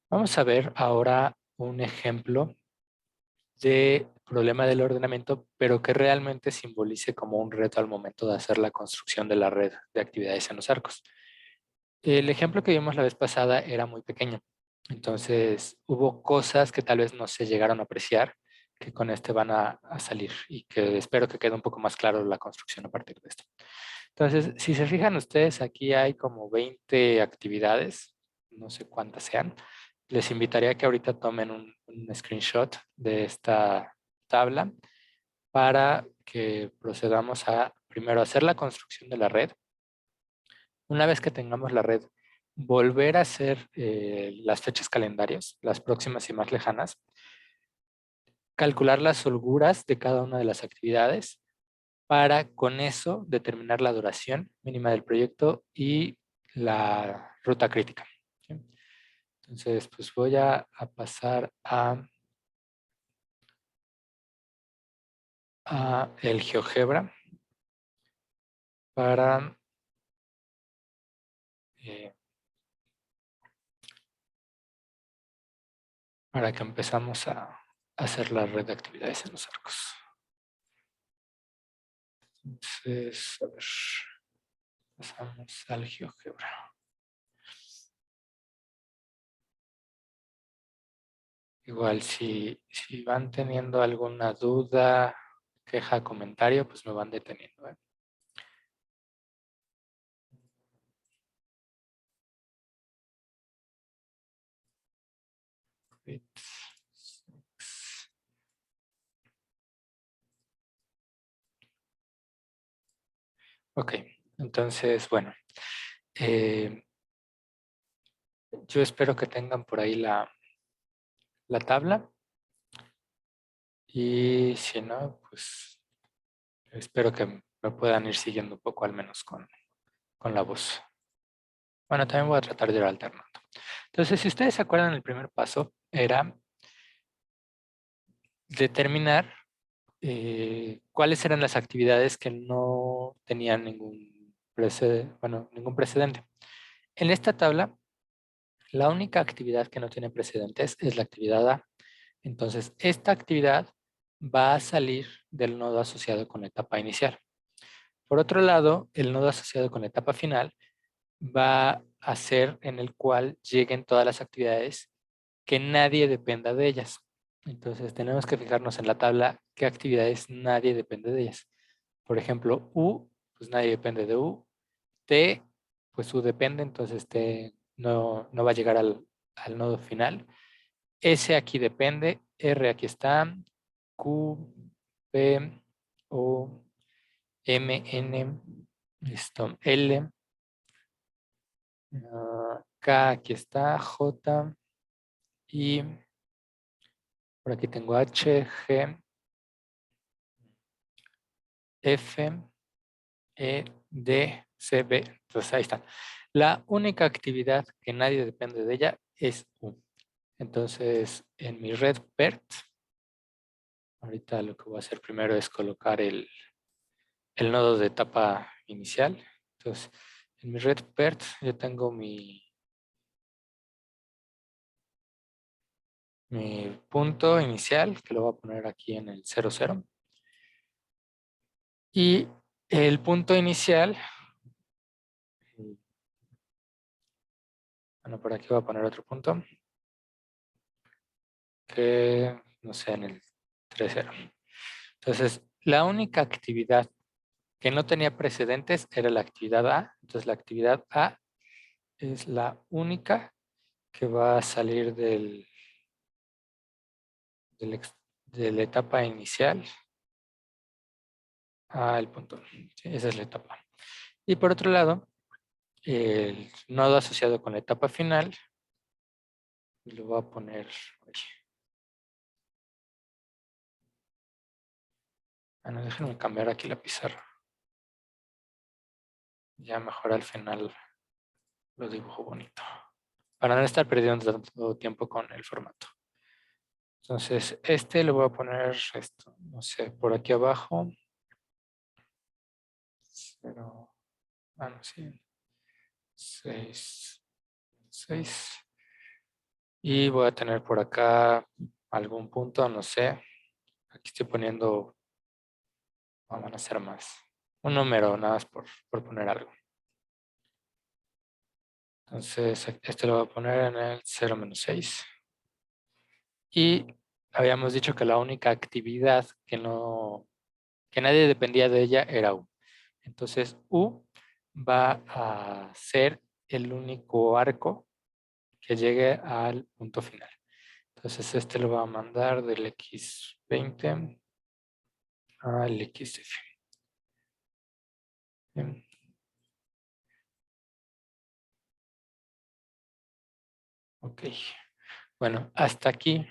Vamos a ver ahora un ejemplo de problema del ordenamiento, pero que realmente simbolice como un reto al momento de hacer la construcción de la red de actividades en los arcos. El ejemplo que vimos la vez pasada era muy pequeño, entonces hubo cosas que tal vez no se llegaron a apreciar, que con este van a salir y que espero que quede un poco más claro la construcción a partir de esto. Entonces, si se fijan ustedes, aquí hay como 20 actividades, no sé cuántas sean. Les invitaría a que ahorita tomen un screenshot de esta tabla para que procedamos a primero hacer la construcción de la red. Una vez que tengamos la red, volver a hacer las fechas calendarios, las próximas y más lejanas, calcular las holguras de cada una de las actividades para con eso determinar la duración mínima del proyecto y la ruta crítica. ¿Sí? Entonces, pues voy a pasar a el GeoGebra para, eh, para que empezamos a hacer la red de actividades en los arcos. Entonces, a ver, pasamos al GeoGebra. Igual, si van teniendo alguna duda, queja, comentario, pues me van deteniendo, ¿eh? Ok, entonces, bueno, eh, yo espero que tengan por ahí la tabla y si no, pues espero que me puedan ir siguiendo un poco al menos con la voz. Bueno, también voy a tratar de ir alternando. Entonces, si ustedes se acuerdan, el primer paso era determinar cuáles eran las actividades que no tenían ningún precedente. En esta tabla, la única actividad que no tiene precedentes es la actividad A. Entonces, esta actividad va a salir del nodo asociado con la etapa inicial. Por otro lado, el nodo asociado con la etapa final va a ser en el cual lleguen todas las actividades que nadie dependa de ellas. Entonces, tenemos que fijarnos en la tabla qué actividades nadie depende de ellas. Por ejemplo, U, pues nadie depende de U. T, pues U depende, entonces T no va a llegar al nodo final. S aquí depende, R aquí está, Q, P, O, M, N, listo, L, K aquí está, J, y por aquí tengo H, G, F, E, D, C, B. Entonces ahí están. La única actividad que nadie depende de ella es U. Entonces en mi red PERT, ahorita lo que voy a hacer primero es colocar el nodo de etapa inicial. Entonces, en mi red PERT yo tengo mi punto inicial, que lo voy a poner aquí en el 00. Y el punto inicial, bueno, por aquí voy a poner otro punto, que no sé, en el 30. Entonces, la única actividad que no tenía precedentes era la actividad A. Entonces, la actividad A es la única que va a salir de la etapa inicial al punto. ¿Sí? Esa es la etapa. Y por otro lado, el nodo asociado con la etapa final, lo voy a poner aquí. Bueno, déjenme cambiar aquí la pizarra. Ya mejor al final lo dibujo bonito. Para no estar perdiendo tanto tiempo con el formato. Entonces, este lo voy a poner, esto, no sé, por aquí abajo. Pero, bueno, sí. 6, 6. Y voy a tener por acá algún punto, no sé. Aquí estoy poniendo, vamos a hacer más. Un número, nada más por poner algo. Entonces, este lo voy a poner en el 0 menos 6. Y habíamos dicho que la única actividad que nadie dependía de ella era U. Entonces, U va a ser el único arco que llegue al punto final. Entonces, este lo va a mandar del X20 al XF. Bien. Ok. Bueno, hasta aquí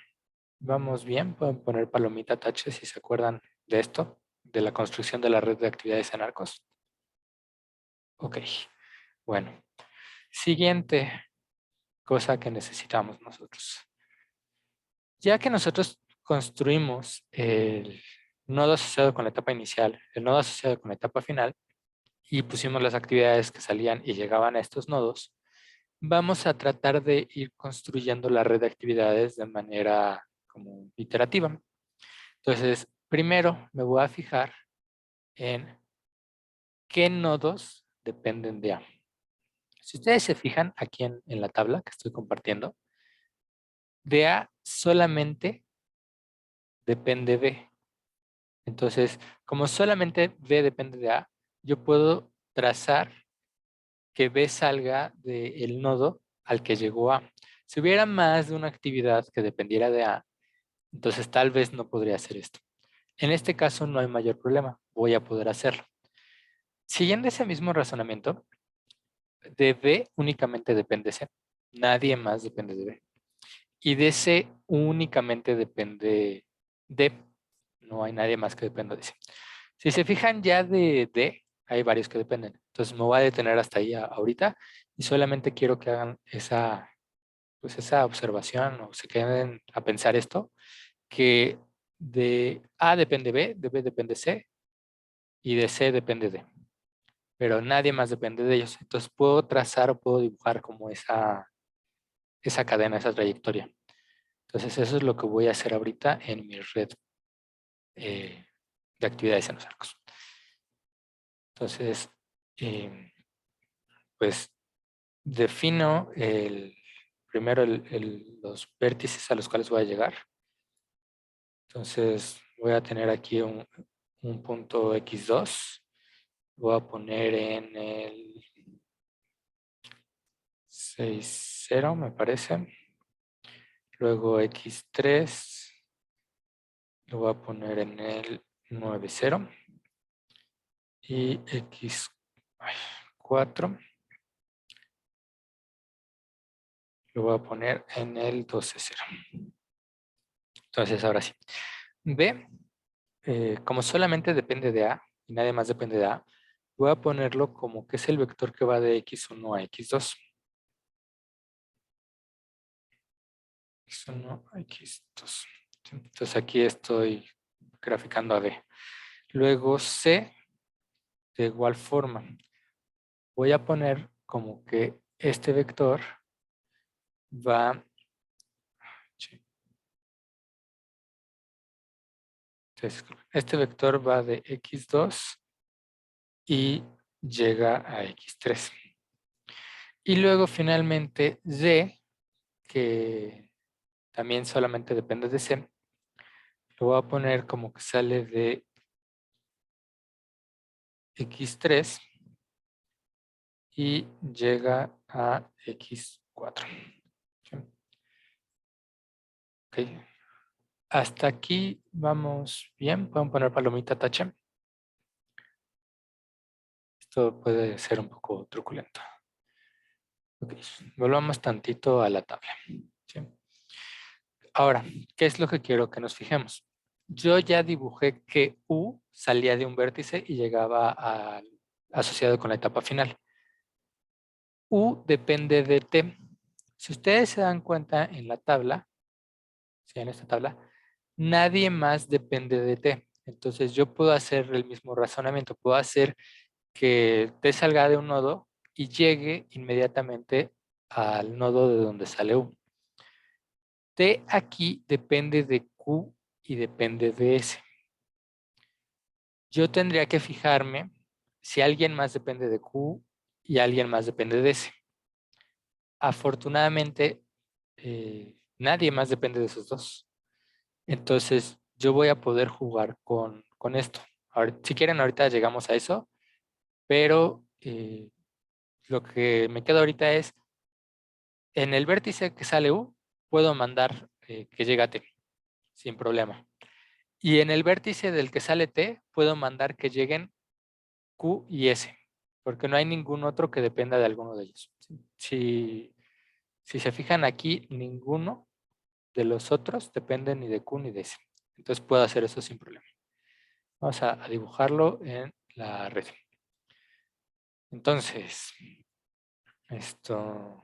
vamos bien. Pueden poner palomita tache si se acuerdan de esto, de la construcción de la red de actividades en arcos. Ok. Bueno, siguiente cosa que necesitamos nosotros. Ya que nosotros construimos el nodo asociado con la etapa inicial, el nodo asociado con la etapa final, y pusimos las actividades que salían y llegaban a estos nodos, vamos a tratar de ir construyendo la red de actividades de manera como iterativa. Entonces, primero me voy a fijar en qué nodos dependen de A. Si ustedes se fijan aquí en la tabla que estoy compartiendo, de A solamente depende B. Entonces, como solamente B depende de A, yo puedo trazar que B salga del nodo al que llegó A. Si hubiera más de una actividad que dependiera de A, entonces tal vez no podría hacer esto. En este caso no hay mayor problema, voy a poder hacerlo. Siguiendo ese mismo razonamiento, de B únicamente depende C. Nadie más depende de B. Y de C únicamente depende D. No hay nadie más que dependa de C. Si se fijan ya de D, hay varios que dependen. Entonces me voy a detener hasta ahí ahorita y solamente quiero que hagan pues esa observación o se queden a pensar esto, que de A depende B, de B depende C y de C depende D. Pero nadie más depende de ellos. Entonces puedo trazar o puedo dibujar como esa cadena, esa trayectoria. Entonces eso es lo que voy a hacer ahorita en mi red de actividades en los arcos. Entonces, pues defino primero los vértices a los cuales voy a llegar. Entonces voy a tener aquí un punto X2. Voy a poner en el 6,0 me parece. Luego X3 lo voy a poner en el 9,0 y X4 lo voy a poner en el 12,0. Entonces ahora sí. B, como solamente depende de A y nadie más depende de A, voy a ponerlo como que es el vector que va de X1 a X2. X1 a X2. Entonces aquí estoy graficando a D. Luego C, de igual forma, voy a poner como que este vector va... Este vector va de X2 y llega a X3. Y luego finalmente D, que también solamente depende de C, lo voy a poner como que sale de X3 y llega a X4. Ok. Hasta aquí vamos bien. Pueden poner palomita tache. Esto puede ser un poco truculento. Ok. Volvamos tantito a la tabla. ¿Sí? Ahora, ¿qué es lo que quiero que nos fijemos? Yo ya dibujé que U salía de un vértice y llegaba asociado con la etapa final. U depende de T. Si ustedes se dan cuenta en la tabla, ¿sí? En esta tabla, nadie más depende de T. Entonces yo puedo hacer el mismo razonamiento. Puedo hacer que T salga de un nodo y llegue inmediatamente al nodo de donde sale U. T aquí depende de Q y depende de S. Yo tendría que fijarme si alguien más depende de Q y alguien más depende de S. Afortunadamente, nadie más depende de esos dos. Entonces, yo voy a poder jugar con esto. Si quieren, ahorita llegamos a eso, pero lo que me queda ahorita es, en el vértice que sale U, puedo mandar que llegue a T, sin problema. Y en el vértice del que sale T, puedo mandar que lleguen Q y S, porque no hay ningún otro que dependa de alguno de ellos. Si se fijan aquí, ninguno de los otros depende ni de Q ni de S. Entonces puedo hacer eso sin problema. Vamos a dibujarlo en la red. Entonces, esto,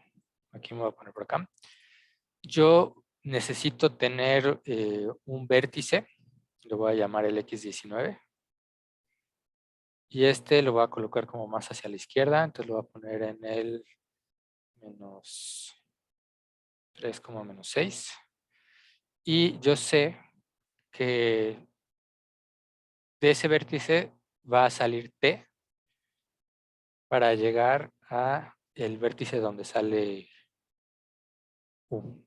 aquí me voy a poner por acá. Yo necesito tener un vértice, lo voy a llamar el X19. Y este lo voy a colocar como más hacia la izquierda, entonces lo voy a poner en el menos 3,-6. Y yo sé que de ese vértice va a salir T para llegar a el vértice donde sale U.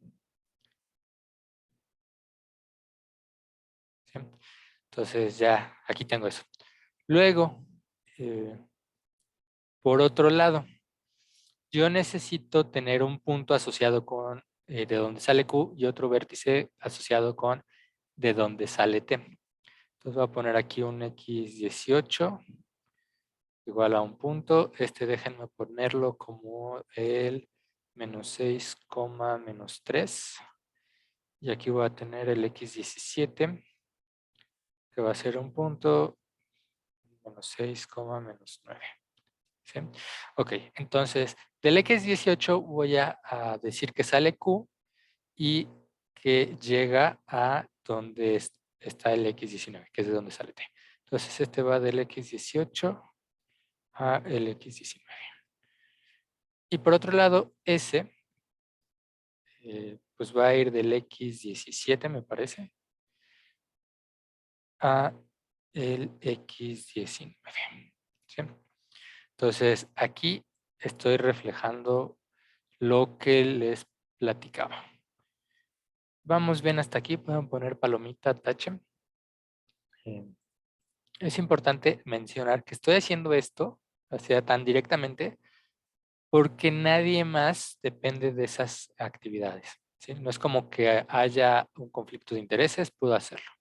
¿Sí? Entonces ya aquí tengo eso. Luego, por otro lado, yo necesito tener un punto asociado con de donde sale Q y otro vértice asociado con de donde sale T. Entonces voy a poner aquí un X18 igual a un punto. Déjenme ponerlo como el -6, -3. Y aquí voy a tener el X17 que va a ser un punto -6, -9. ¿Sí? Ok, entonces del X18 voy a decir que sale Q y que llega a donde está el X19, que es de donde sale T. Entonces este va del X18 a el X19. Y por otro lado, S, pues va a ir del X17, me parece, a el X19. ¿Sí? Entonces aquí estoy reflejando lo que les platicaba. Vamos bien hasta aquí, pueden poner palomita, tache. Es importante mencionar que estoy haciendo esto, o sea, tan directamente, porque nadie más depende de esas actividades. ¿Sí? No es como que haya un conflicto de intereses, puedo hacerlo.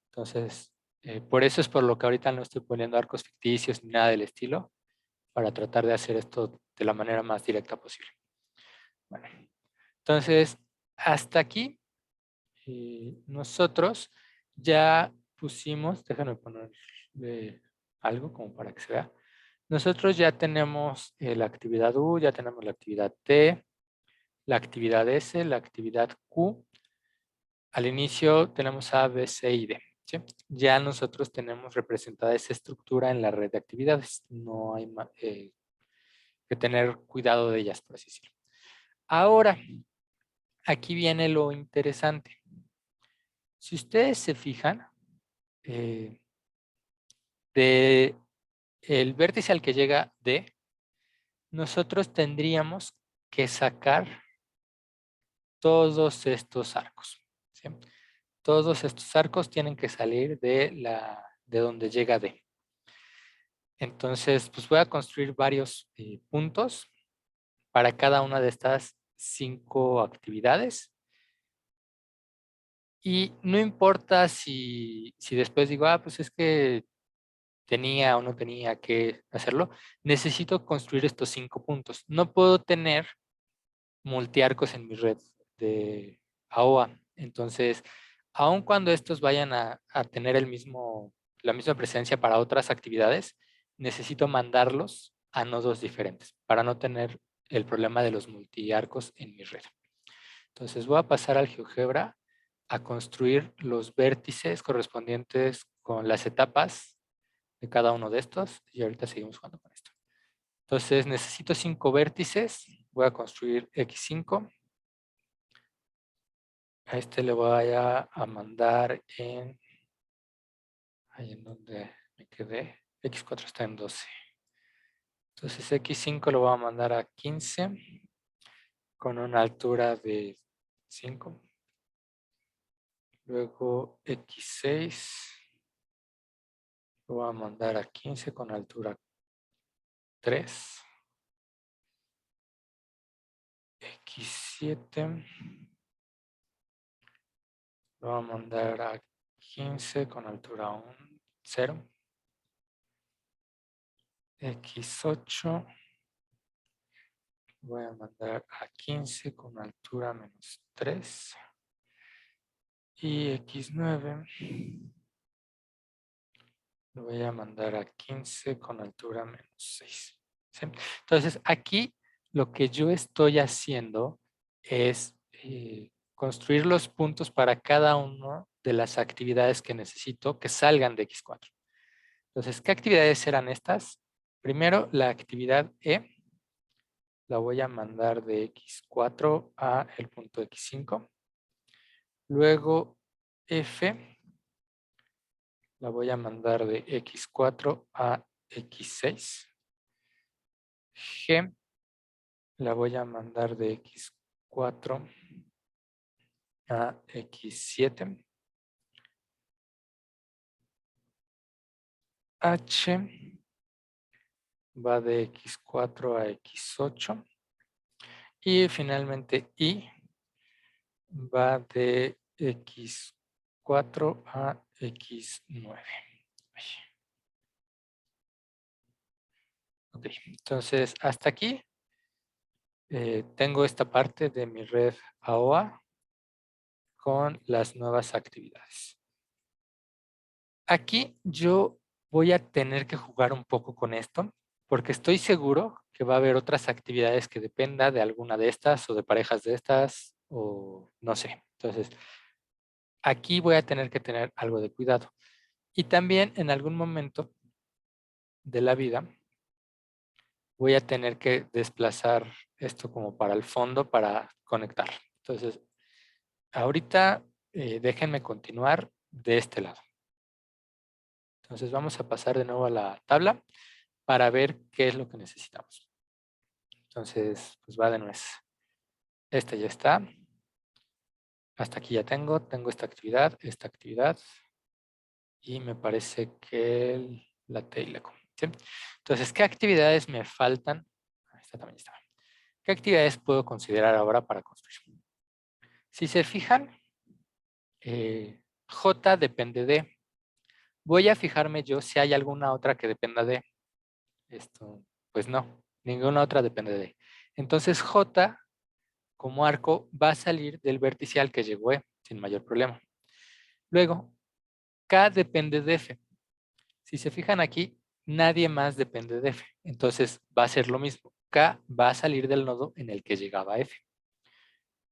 Entonces, por eso es por lo que ahorita no estoy poniendo arcos ficticios ni nada del estilo, para tratar de hacer esto de la manera más directa posible. Bueno, entonces, hasta aquí nosotros ya pusimos, déjenme ponerle algo como para que se vea. Nosotros ya tenemos la actividad U, ya tenemos la actividad T, la actividad S, la actividad Q. Al inicio tenemos A, B, C y D. ¿Sí? Ya nosotros tenemos representada esa estructura en la red de actividades. No hay que tener cuidado de ellas, por así decirlo. Ahora, aquí viene lo interesante. Si ustedes se fijan, de el vértice al que llega D, nosotros tendríamos que sacar todos estos arcos. ¿Sí? Todos estos arcos tienen que salir de donde llega D. Entonces, pues voy a construir varios puntos para cada una de estas 5 actividades. Y no importa si después digo, pues es que tenía o no tenía que hacerlo, necesito construir estos 5 puntos. No puedo tener multiarcos en mi red de AOA. Entonces, aun cuando estos vayan a tener la misma presencia para otras actividades, necesito mandarlos a nodos diferentes para no tener el problema de los multiarcos en mi red. Entonces voy a pasar al GeoGebra a construir los vértices correspondientes con las etapas de cada uno de estos y ahorita seguimos jugando con esto. Entonces necesito 5 vértices, voy a construir X5 A este le voy a mandar ahí en donde me quedé. X4 está en 12. Entonces X5 lo voy a mandar a 15 con una altura de 5. Luego X6 lo voy a mandar a 15 con altura 3. X7 lo voy a mandar a 15 con altura 0. X8 voy a mandar a 15 con altura -3. Y X9 lo voy a mandar a 15 con altura -6. ¿Sí? Entonces, aquí lo que yo estoy haciendo es construir los puntos para cada una de las actividades que necesito que salgan de X4. Entonces, ¿qué actividades eran estas? Primero, la actividad E la voy a mandar de X4 a el punto X5. Luego, F la voy a mandar de X4 a X6. G la voy a mandar de X4 a X7. H va de X4 a X8. Y finalmente I va de X4 a X9. Ok, entonces hasta aquí tengo esta parte de mi red AOA con las nuevas actividades. Aquí yo voy a tener que jugar un poco con esto porque estoy seguro que va a haber otras actividades que dependa de alguna de estas o de parejas de estas o no sé. Entonces, aquí voy a tener que tener algo de cuidado. Y también en algún momento de la vida voy a tener que desplazar esto como para el fondo para conectar. Entonces, ahorita déjenme continuar de este lado. Entonces vamos a pasar de nuevo a la tabla para ver qué es lo que necesitamos. Entonces, pues va de nuez. Este ya está. Hasta aquí ya tengo esta actividad y me parece que la T y la Q. ¿Sí? Entonces, ¿qué actividades me faltan? Esta también está. ¿Qué actividades puedo considerar ahora para construir? Si se fijan, J depende de. Voy a fijarme yo si hay alguna otra que dependa de. Esto, pues no, ninguna otra depende de. Entonces J como arco va a salir del vértice al que llegó E sin mayor problema. Luego, K depende de F. Si se fijan aquí, nadie más depende de F. Entonces va a ser lo mismo. K va a salir del nodo en el que llegaba F.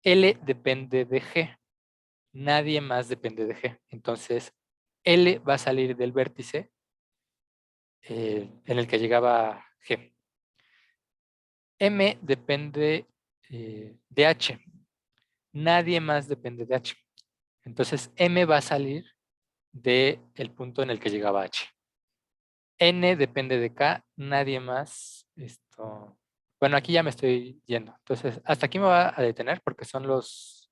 L depende de G. Nadie más depende de G. Entonces, L va a salir del vértice en el que llegaba G. M depende de H. Nadie más depende de H. Entonces, M va a salir del punto en el que llegaba H. N depende de K, nadie más. Bueno, aquí ya me estoy yendo. Entonces, hasta aquí me va a detener porque son los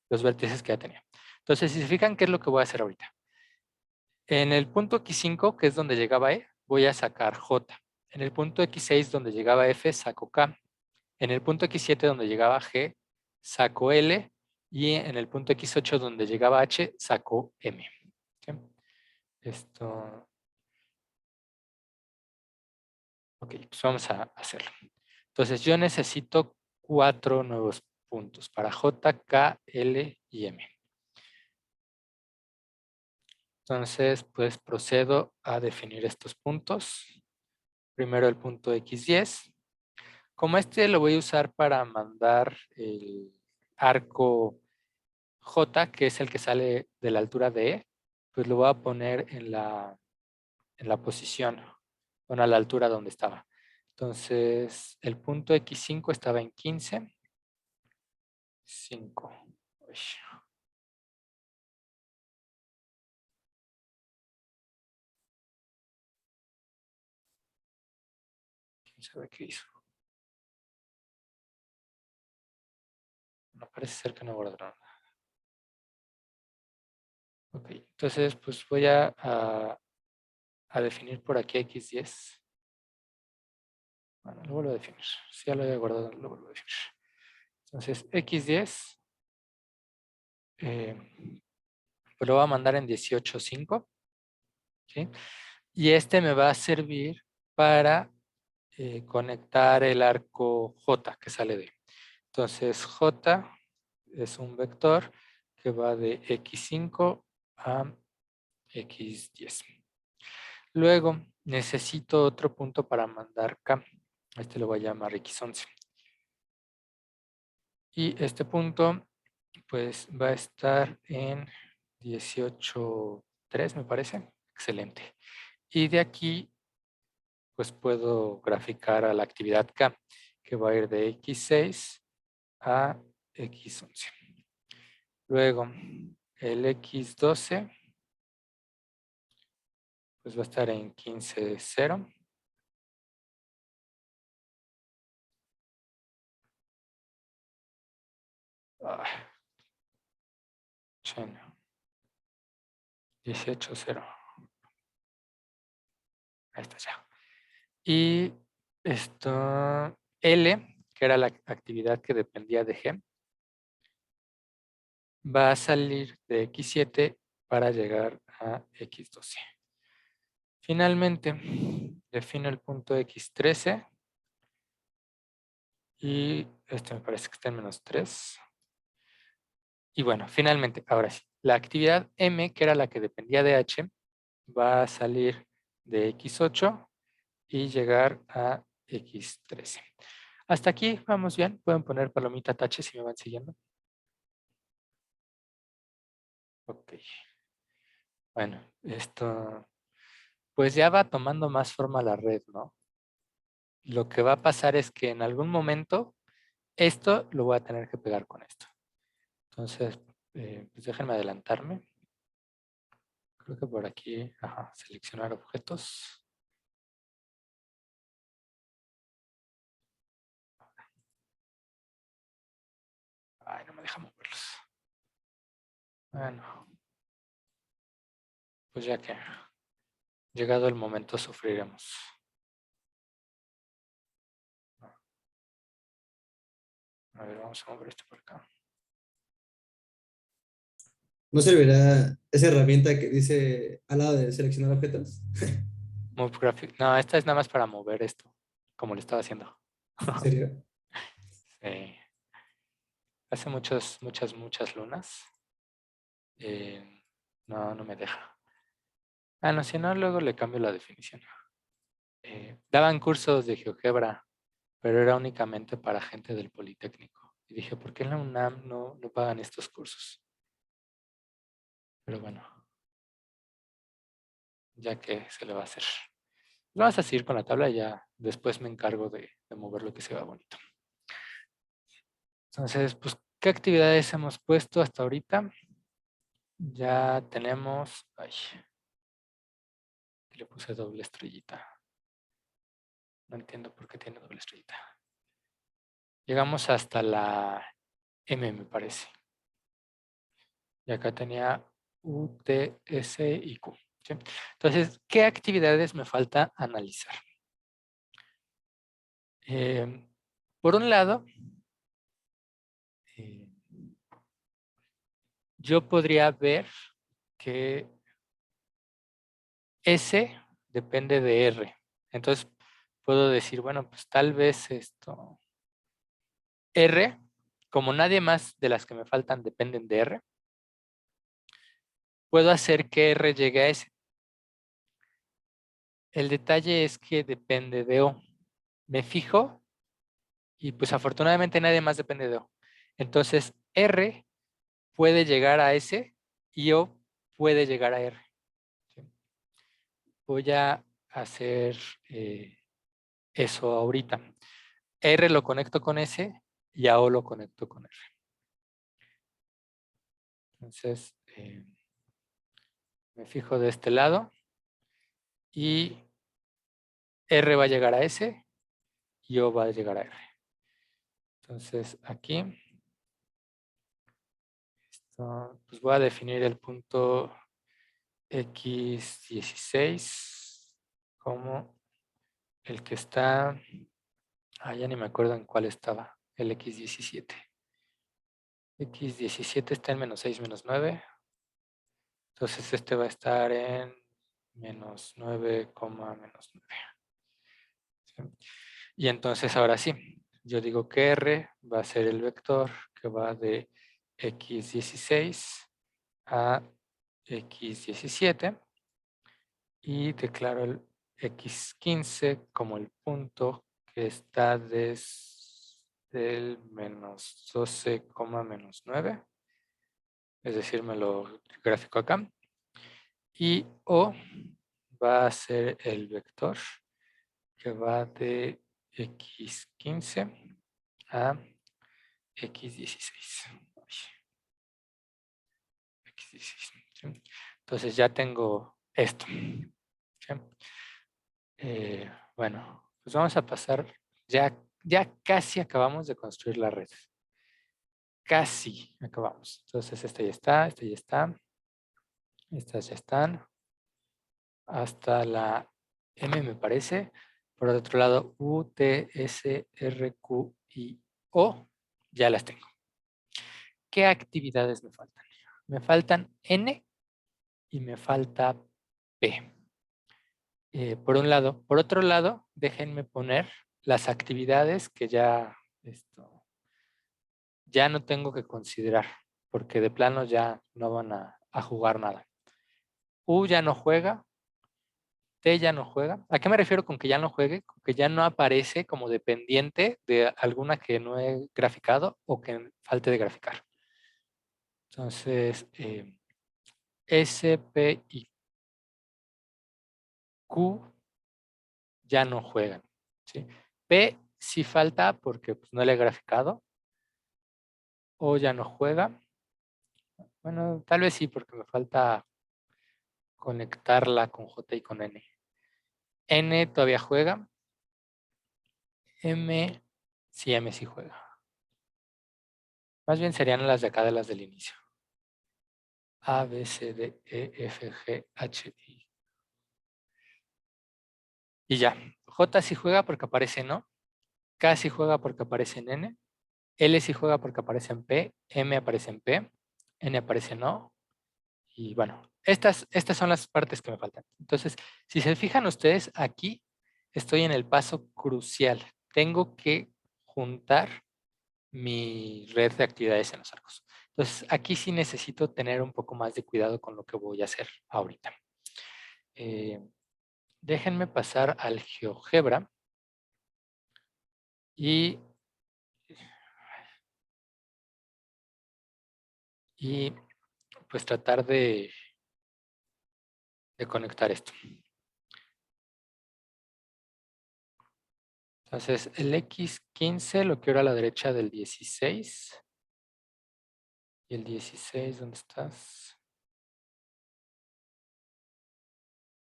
vértices que ya tenía. Entonces, si se fijan, ¿qué es lo que voy a hacer ahorita? En el punto X5, que es donde llegaba E, voy a sacar J. En el punto X6, donde llegaba F, saco K. En el punto X7, donde llegaba G, saco L. Y en el punto X8, donde llegaba H, saco M. ¿Sí? Ok, pues vamos a hacerlo. Entonces yo necesito 4 nuevos puntos para J, K, L y M. Entonces, pues procedo a definir estos puntos. Primero el punto X10. Como este lo voy a usar para mandar el arco J, que es el que sale de la altura de E, pues lo voy a poner en la posición, bueno, a la altura donde estaba. Entonces, el punto X5 estaba en 15. 5. ¿Sabe qué hizo? No parece ser que no guardó nada. Ok, entonces pues voy a definir por aquí x10. Bueno, lo vuelvo a definir. Si ya lo había guardado, lo vuelvo a definir. Entonces x10 pues lo voy a mandar en 18.5. ¿Sí? Y este me va a servir para conectar el arco J que sale de. Entonces J es un vector que va de x5 a x10. Luego necesito otro punto para mandar K. Este lo voy a llamar x11. Y este punto pues va a estar en 18.3 me parece. Excelente. Y de aquí pues puedo graficar a la actividad K, que va a ir de x6 a x11. Luego, el x12 pues va a estar en 15.0. Ah, 18.0. Ahí está ya. Y esto, L, que era la actividad que dependía de G, va a salir de x7 para llegar a x12. Finalmente, defino el punto x13 y este me parece que está en -3. Y bueno, finalmente, ahora sí, la actividad M, que era la que dependía de H, va a salir de x8 y llegar a x13. Hasta aquí vamos bien. Pueden poner palomita tache si me van siguiendo. Ok. Bueno, esto pues ya va tomando más forma la red, ¿no? Lo que va a pasar es que en algún momento esto lo voy a tener que pegar con esto. Entonces, pues déjenme adelantarme. Creo que por aquí, ajá, seleccionar objetos. Ay, no me deja moverlos. Bueno, pues ya que llegado el momento sufriremos. A ver, vamos a mover esto por acá. ¿No servirá esa herramienta que dice al lado de seleccionar objetos? Move graphic. No, esta es nada más para mover esto, como lo estaba haciendo. ¿En serio? Sí. Hace muchas lunas. No, no me deja. Ah, no, si no, luego le cambio la definición. Daban cursos de GeoGebra, pero era únicamente para gente del Politécnico. Y dije, ¿por qué en la UNAM no pagan estos cursos? Pero bueno, ya que se le va a hacer. Vamos a seguir con la tabla y ya después me encargo de mover lo que se vea bonito. Entonces, pues, ¿qué actividades hemos puesto hasta ahorita? Ya tenemos... Ay, le puse doble estrellita. No entiendo por qué tiene doble estrellita. Llegamos hasta la M, me parece. Y acá tenía U, T, S y Q. ¿Sí? Entonces, ¿qué actividades me falta analizar? Por un lado, eh, yo podría ver que S depende de R. Entonces, puedo decir, bueno, pues tal vez esto... R, como nadie más de las que me faltan dependen de R, puedo hacer que R llegue a S. El detalle es que depende de O. Me fijo y pues afortunadamente nadie más depende de O. Entonces R puede llegar a S y O puede llegar a R. ¿Sí? Voy a hacer eso ahorita. R lo conecto con S y a O lo conecto con R. Entonces me fijo de este lado y R va a llegar a S y O va a llegar a R. Entonces aquí, pues voy a definir el punto X16 como el que está, ya ni me acuerdo en cuál estaba, el X17. X17 está en -6, -9. Entonces este va a estar en -9, -9. ¿Sí? Y entonces ahora sí, yo digo que R va a ser el vector que va de X16 a X17 y declaro el X15 como el punto que está desde el -12, -9. Es decir, me lo grafico acá. Y O va a ser el vector que va de X15 a X16. X16, ¿sí? Entonces ya tengo esto. ¿Sí? Bueno, pues vamos a pasar. Ya casi acabamos de construir la red. Casi acabamos. Entonces este ya está, este ya está. Estas ya están. Hasta la M me parece. Por otro lado, U, T, S, R, Q y O ya las tengo. ¿Qué actividades me faltan? Me faltan N y me falta P. Por un lado. Por otro lado, déjenme poner las actividades que ya no tengo que considerar, porque de plano ya no van a jugar nada. U ya no juega, T ya no juega. ¿A qué me refiero con que ya no juegue? Con que ya no aparece como dependiente de alguna que no he graficado o que falte de graficar. Entonces, S, P y Q ya no juegan. ¿Sí? P sí falta porque pues, no le he graficado. O ya no juega. Bueno, tal vez sí, porque me falta conectarla con J y con N. N todavía juega. M, sí, M sí juega. Más bien serían las de acá de las del inicio. A, B, C, D, E, F, G, H, I. Y ya. J sí juega porque aparece en O. K sí juega porque aparece en N. L sí juega porque aparece en P. M aparece en P. N aparece en O. Y bueno, estas son las partes que me faltan. Entonces, si se fijan ustedes, aquí estoy en el paso crucial. Tengo que juntar mi red de actividades en los arcos. Entonces, aquí sí necesito tener un poco más de cuidado con lo que voy a hacer ahorita. Déjenme pasar al GeoGebra y pues tratar de conectar esto. Entonces, el X15 lo quiero a la derecha del 16. ¿Y el 16 dónde estás?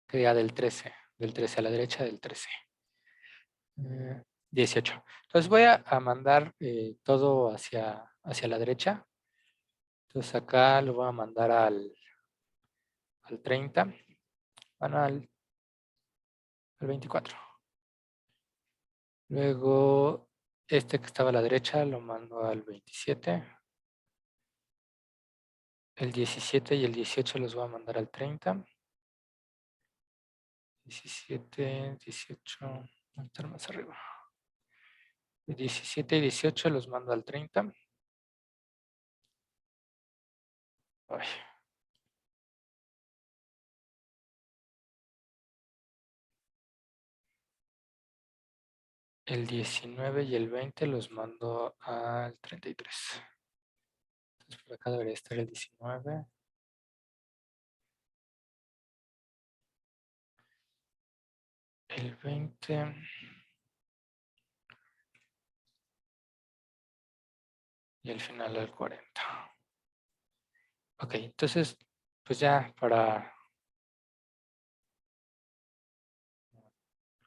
Quería del 13 a la derecha del 13. 18. Entonces voy a mandar todo hacia la derecha. Entonces acá lo voy a mandar al 30. Bueno, al 24. Luego este que estaba a la derecha lo mando al 27. El 17 y el 18 los voy a mandar al 30. 17, 18, voy a estar más arriba. El 17 y 18 los mando al 30. Ay. El 19 y el 20 los mando al 33. Entonces por acá debería estar el 19. El 20. Y el final del 40. Ok, entonces, pues ya para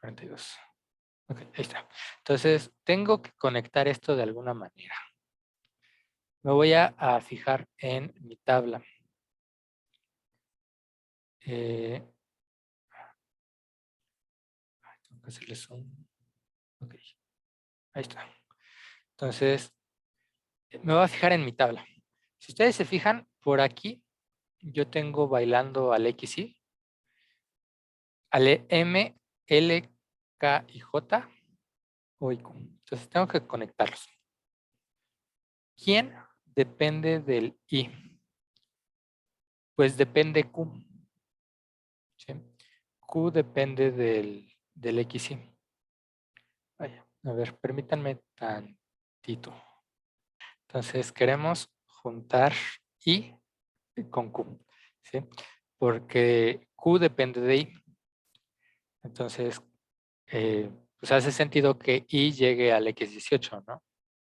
42. Ok, ahí está. Entonces, tengo que conectar esto de alguna manera. Me voy a fijar en mi tabla. Tengo que hacerle zoom. Ok, ahí está. Entonces, me voy a fijar en mi tabla. Si ustedes se fijan, por aquí yo tengo bailando al X, Y, al M, L, K y J o I, Q. Entonces, tengo que conectarlos. ¿Quién depende del I? Pues depende Q. ¿Sí? Q depende del X, Y. Vaya, a ver, permítanme tantito. Entonces, queremos juntar I con Q, ¿sí? Porque Q depende de I. Entonces, pues hace sentido que I llegue al X18, ¿no?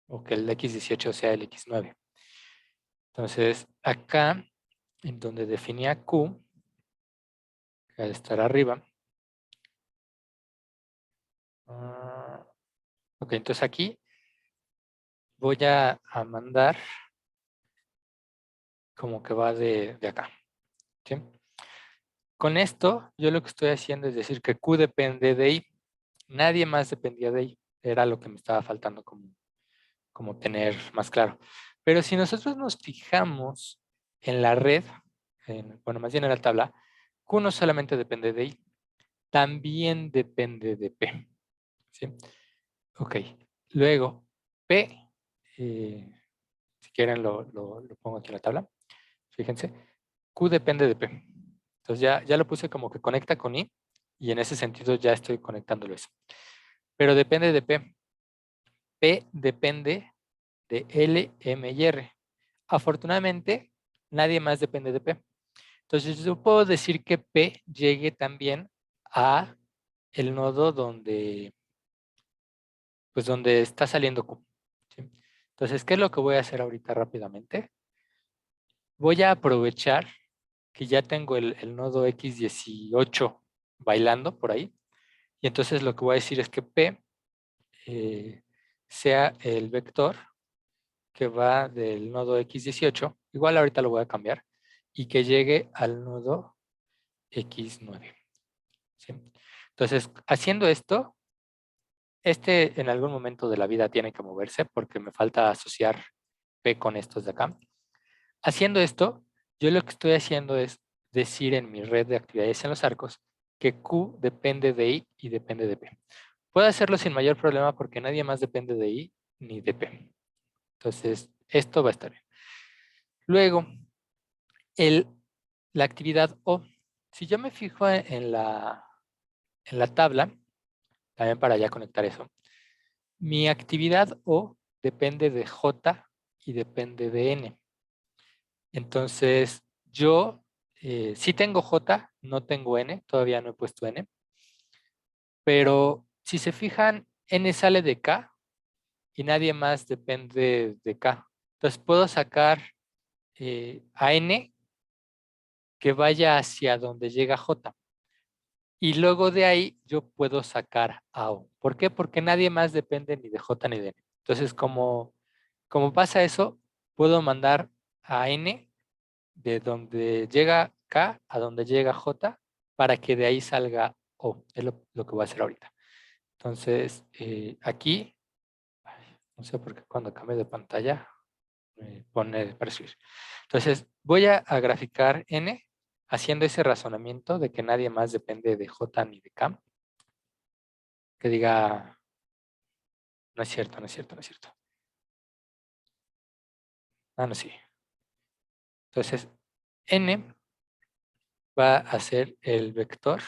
O que el X18 sea el X9. Entonces, acá, en donde definía Q, que ha de estar arriba. Ok, entonces aquí voy a mandar como que va de acá, ¿sí? Con esto, yo lo que estoy haciendo es decir que Q depende de I. Nadie más dependía de I. Era lo que me estaba faltando como tener más claro. Pero si nosotros nos fijamos en la red, bueno, más bien en la tabla, Q no solamente depende de I, también depende de P. ¿Sí? Ok. Luego, P, si quieren lo pongo aquí en la tabla. Fíjense, Q depende de P. Entonces ya lo puse como que conecta con I y en ese sentido ya estoy conectándolo eso. Pero depende de P. P depende de L, M y R. Afortunadamente, nadie más depende de P. Entonces yo puedo decir que P llegue también a el nodo donde está saliendo Q. ¿Sí? Entonces, ¿qué es lo que voy a hacer ahorita rápidamente? Voy a aprovechar que ya tengo el nodo X18 bailando por ahí. Y entonces lo que voy a decir es que P sea el vector que va del nodo X18. Igual ahorita lo voy a cambiar. Y que llegue al nodo X9. ¿Sí? Entonces, haciendo esto, en algún momento de la vida tiene que moverse porque me falta asociar P con estos de acá. Haciendo esto, yo lo que estoy haciendo es decir en mi red de actividades en los arcos que Q depende de I y depende de P. Puedo hacerlo sin mayor problema porque nadie más depende de I ni de P. Entonces, esto va a estar bien. Luego, la actividad O. Si yo me fijo en la tabla, también para ya conectar eso, mi actividad O depende de J y depende de N. Entonces, yo sí tengo J, no tengo N, todavía no he puesto N, pero si se fijan, N sale de K y nadie más depende de K. Entonces, puedo sacar a N que vaya hacia donde llega J. Y luego de ahí yo puedo sacar a O. ¿Por qué? Porque nadie más depende ni de J ni de N. Entonces, como pasa eso, puedo mandar a N de donde llega K a donde llega J para que de ahí salga O. Es lo que voy a hacer ahorita. Entonces, aquí, no sé por qué cuando cambio de pantalla me pone para escribir. Entonces, voy a graficar N haciendo ese razonamiento de que nadie más depende de J ni de K. Que diga, no es cierto, no es cierto, no es cierto. Ah, no, sí. Entonces, N va a ser el vector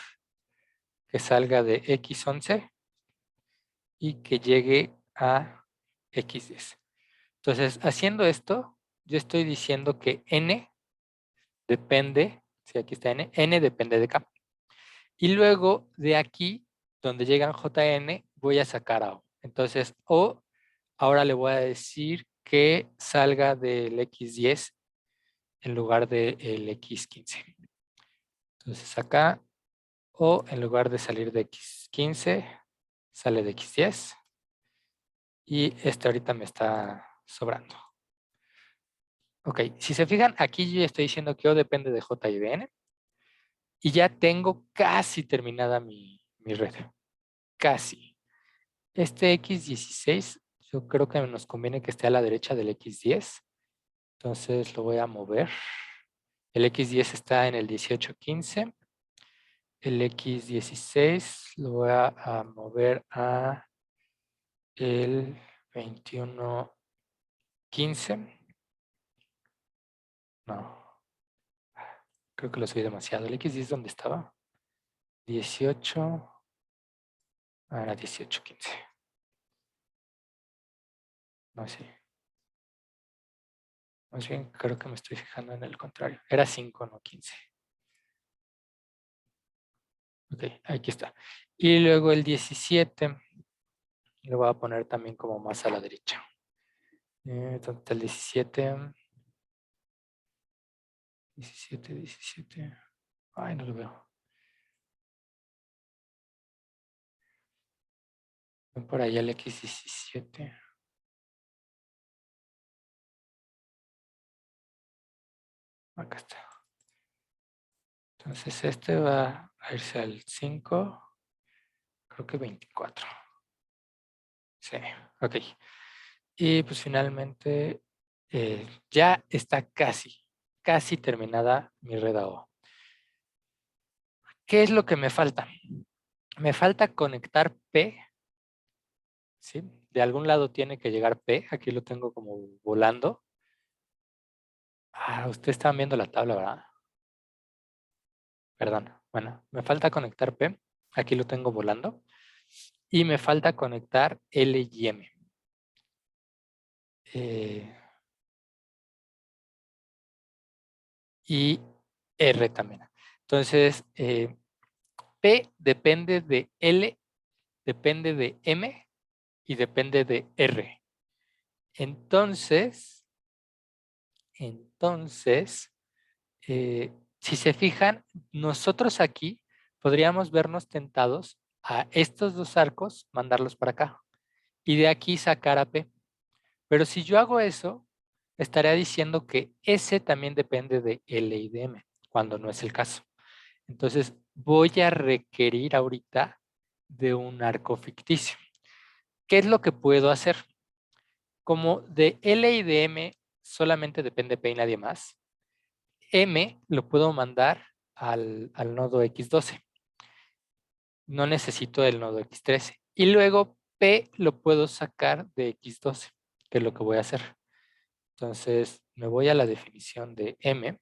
que salga de X11 y que llegue a X10. Entonces, haciendo esto, yo estoy diciendo que N depende, si aquí está N depende de K. Y luego de aquí, donde llegan JN, voy a sacar a O. Entonces, O, ahora le voy a decir que salga del X10 en lugar del X15. Entonces acá, O en lugar de salir de X15, sale de X10. Y este ahorita me está sobrando. Ok, si se fijan, aquí yo ya estoy diciendo que O depende de J y de N. Y ya tengo casi terminada mi red. Casi. Este X16, yo creo que nos conviene que esté a la derecha del X10. Entonces lo voy a mover. El X10 está en el 1815. El X16 lo voy a mover a el 2115. No, creo que lo subí demasiado. El X10, ¿dónde estaba? 18. Era 1815. No sé. Más bien, creo que me estoy fijando en el contrario. Era 5, no 15. Ok, aquí está. Y luego el 17 lo voy a poner también como más a la derecha. ¿Dónde está el 17? 17, 17. Ay, no lo veo. Ven por ahí el X17. Acá está. Entonces este va a irse al 5. Creo que 24. Sí, ok. Y pues finalmente ya está casi terminada mi red AO. ¿Qué es lo que me falta? Me falta conectar P, ¿sí? De algún lado tiene que llegar P, aquí lo tengo como volando. Ustedes están viendo la tabla, ¿verdad? Perdón. Bueno, me falta conectar P, aquí lo tengo volando. Y me falta conectar L y M. Y R también. Entonces, P depende de L, depende de M y depende de R. Entonces, si se fijan, nosotros aquí podríamos vernos tentados a estos dos arcos, mandarlos para acá y de aquí sacar a P. Pero si yo hago eso, estaría diciendo que S también depende de L y de M, cuando no es el caso. Entonces, voy a requerir ahorita de un arco ficticio. ¿Qué es lo que puedo hacer? Como de L y de M solamente depende P y nadie más, M lo puedo mandar al nodo X12. No necesito el nodo X13. Y luego P lo puedo sacar de X12, que es lo que voy a hacer. Entonces, me voy a la definición de M,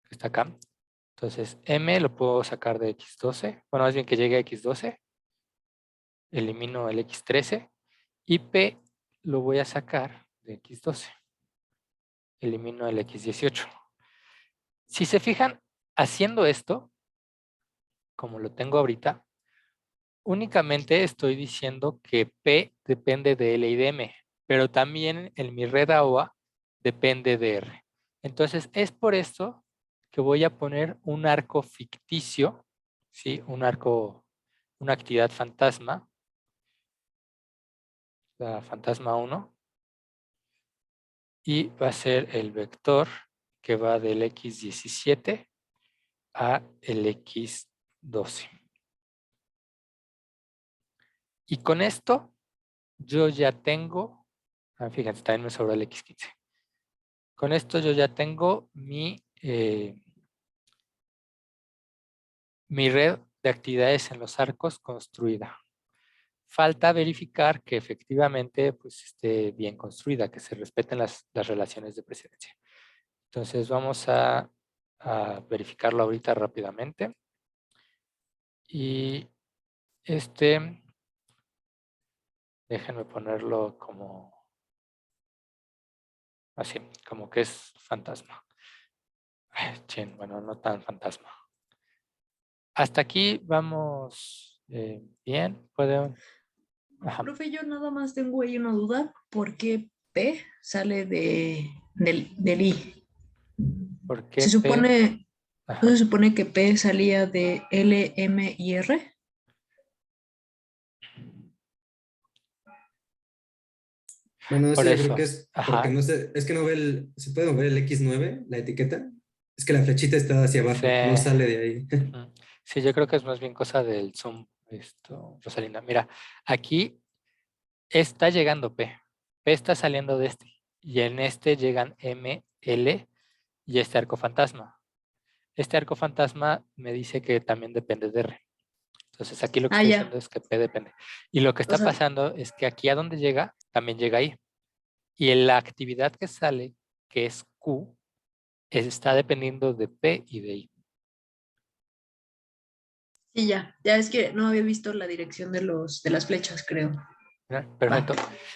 que está acá. Entonces, M lo puedo sacar de X12. Bueno, más bien que llegue a X12. Elimino el X13. Y P lo voy a sacar de X12. Elimino el X18. Si se fijan, haciendo esto, como lo tengo ahorita, únicamente estoy diciendo que P depende de L y de M, pero también en mi red AOA depende de R. Entonces, es por esto que voy a poner un arco ficticio, ¿sí? Un arco, una actividad fantasma, la fantasma 1, y va a ser el vector que va del X17 a el X12. Y con esto yo ya tengo, fíjense, también me sobra el X15. Con esto yo ya tengo mi red de actividades en los arcos construida. Falta verificar que efectivamente pues, esté bien construida, que se respeten las relaciones de precedencia. Entonces vamos a verificarlo ahorita rápidamente. Y déjenme ponerlo como así, como que es fantasma. Bueno, no tan fantasma. Hasta aquí vamos bien. Ajá. Profe, yo nada más tengo ahí una duda. ¿Por qué P sale del I? ¿Por qué Se P? supone, ¿no Ajá. se supone que P salía de L, M y R? Bueno, eso Por yo creo que eso, es porque ajá, no sé, es que no ve se puede mover el X9, la etiqueta. Es que la flechita está hacia abajo, no se, sale de ahí. ujú. Sí, yo creo que es más bien cosa del zoom, Rosalinda. Mira, aquí está llegando P. P está saliendo de este. Y en este llegan M, L y este arco fantasma. Este arco fantasma me dice que también depende de R. Entonces aquí lo que Ah, estoy ya. diciendo es que P depende. Y lo que O está sea, pasando es que aquí a donde llega, también llega ahí. Y en la actividad que sale, que es Q, está dependiendo de P y de I. sí, ya. Ya es que no había visto la dirección de las flechas, creo. ¿Ya? Va. Perfecto.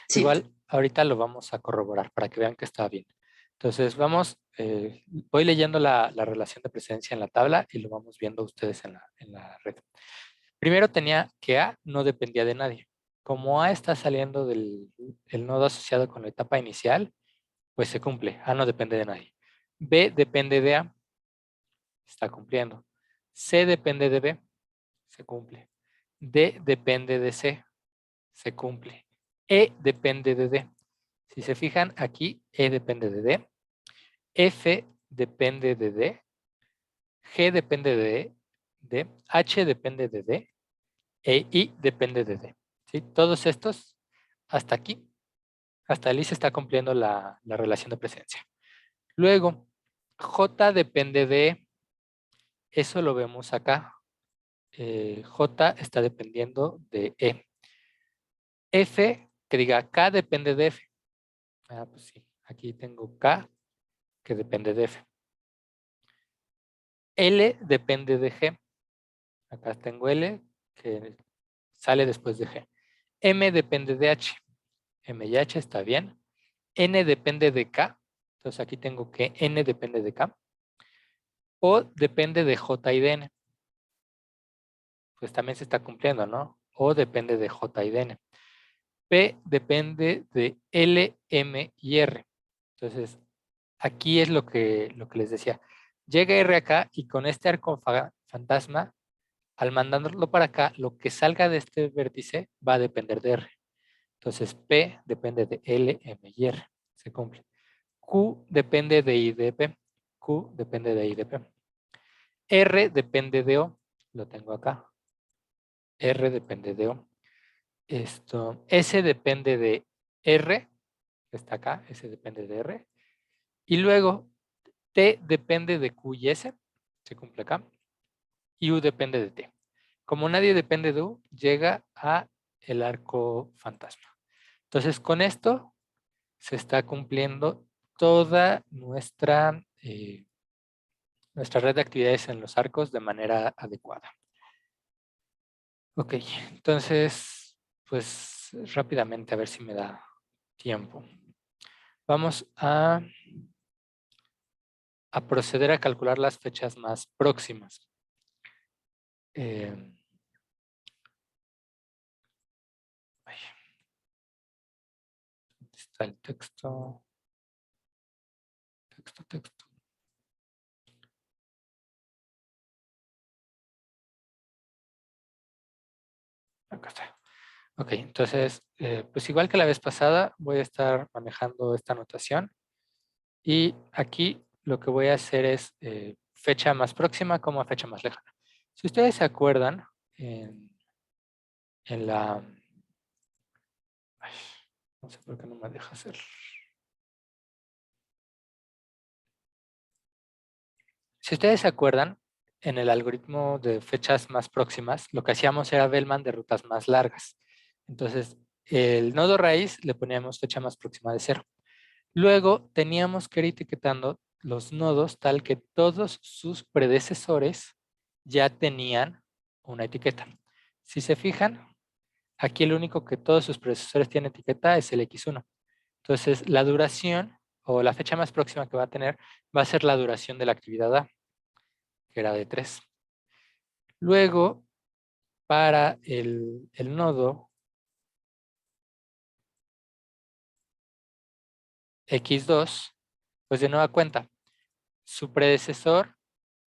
Sí. Igual ahorita lo vamos a corroborar para que vean que está bien. Entonces voy leyendo la relación de presencia en la tabla y lo vamos viendo ustedes en la red. Primero tenía que A no dependía de nadie. Como A está saliendo del el nodo asociado con la etapa inicial, pues se cumple. A no depende de nadie. B depende de A, está cumpliendo. C depende de B, se cumple. D depende de C, se cumple. E depende de D. Si se fijan aquí, E depende de D. F depende de D. G depende de D. H depende de D. E I depende de D. ¿Sí? Todos estos, hasta aquí, hasta ahí se está cumpliendo la relación de presencia. Luego, J depende de E. Eso lo vemos acá. J está dependiendo de E. F, que diga K depende de F. Ah, pues sí, aquí tengo K que depende de F. L depende de G. Acá tengo L que sale después de G. M depende de H. M y H está bien. N depende de K. Entonces aquí tengo que N depende de K. O depende de J y de N. Pues también se está cumpliendo, ¿no? O depende de J y de N. P depende de L, M y R. Entonces, aquí es lo que les decía. Llega R acá y con este arco fantasma, al mandarlo para acá, lo que salga de este vértice va a depender de R. Entonces, P depende de L, M y R. Se cumple. Q depende de I de P. Q depende de I de P. R depende de O. Lo tengo acá. R depende de O. S depende de R. Está acá. S depende de R. Y luego T depende de Q y S. Se cumple acá. Y U depende de T. Como nadie depende de U, llega a el arco fantasma. Entonces, con esto se está cumpliendo toda nuestra red de actividades en los arcos de manera adecuada. Ok, entonces, pues rápidamente a ver si me da tiempo. Vamos a proceder a calcular las fechas más próximas. Ahí está el texto. Texto. Acá está. Ok, entonces, pues igual que la vez pasada, voy a estar manejando esta anotación. Y aquí lo que voy a hacer es fecha más próxima como fecha más lejana. Si ustedes se acuerdan, en la... Ay, no sé por qué no me deja hacer. Si ustedes se acuerdan, en el algoritmo de fechas más próximas, lo que hacíamos era Bellman de rutas más largas. Entonces, el nodo raíz le poníamos fecha más próxima de 0. Luego teníamos que ir etiquetando los nodos tal que todos sus predecesores ya tenían una etiqueta. Si se fijan, aquí el único que todos sus predecesores tienen etiqueta es el X1. Entonces, la duración o la fecha más próxima que va a tener va a ser la duración de la actividad A, que era de 3. Luego, para el nodo X2, pues de nueva cuenta, su predecesor